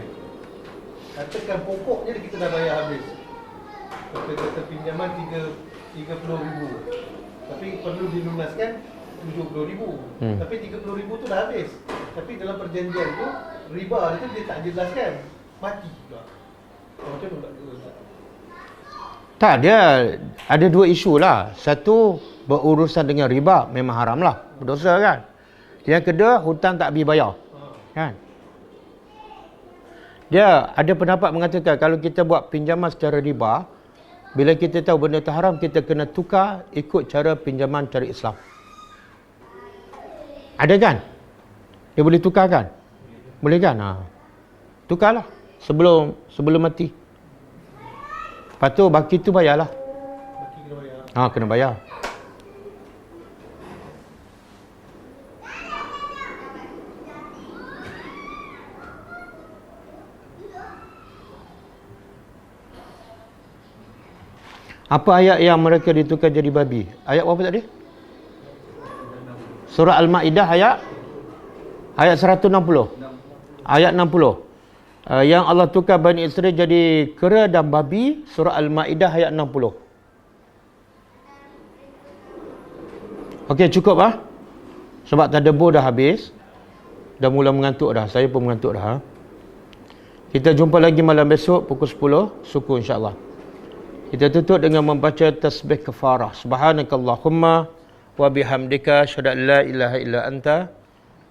Katakan pokoknya kita dah bayar habis. Kata pinjaman 30,000. Tapi perlu dilunaskan 70,000. Tapi 30,000 tu dah habis. Tapi dalam perjanjian tu riba itu dia tak jelaskan. Mati juga. Macam mana tak Ustaz? Tak, dia ada dua isu lah. Satu, berurusan dengan riba, memang haram lah. Berdosa kan. Yang kedua, hutang tak habis bayar. Kan? Dia ada pendapat mengatakan kalau kita buat pinjaman secara riba, bila kita tahu benda itu haram, kita kena tukar ikut cara pinjaman cara Islam. Ada kan? Dia boleh tukar kan? Boleh kan? Tukarlah sebelum mati. Lepas tu baki tu bayarlah. Baki kena bayar. Kena bayar. Apa ayat yang mereka ditukar jadi babi? Ayat berapa tadi? Surah Al-Ma'idah ayat 160. Ayat 60. Yang Allah tukar Bani Israel jadi kera dan babi, surah Al-Ma'idah ayat 60. Okey, cukup ah. Sebab tadabbur dah habis. Dah mula mengantuk dah. Saya pun mengantuk dah. Kita jumpa lagi malam besok pukul 10 suku insya-Allah. Kita tutup dengan membaca tasbih kafarah. Subhanakallahumma wa bihamdika asyhadu an la ilaha illa anta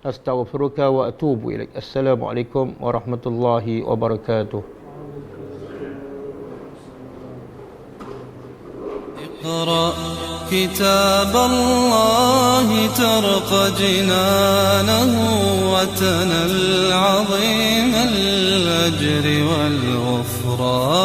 astaghfiruka wa atubu ilaik. Assalamualaikum warahmatullahi wabarakatuh. اقرأ كتاب الله ترق جنانه وتنل عظيم الأجر والغفران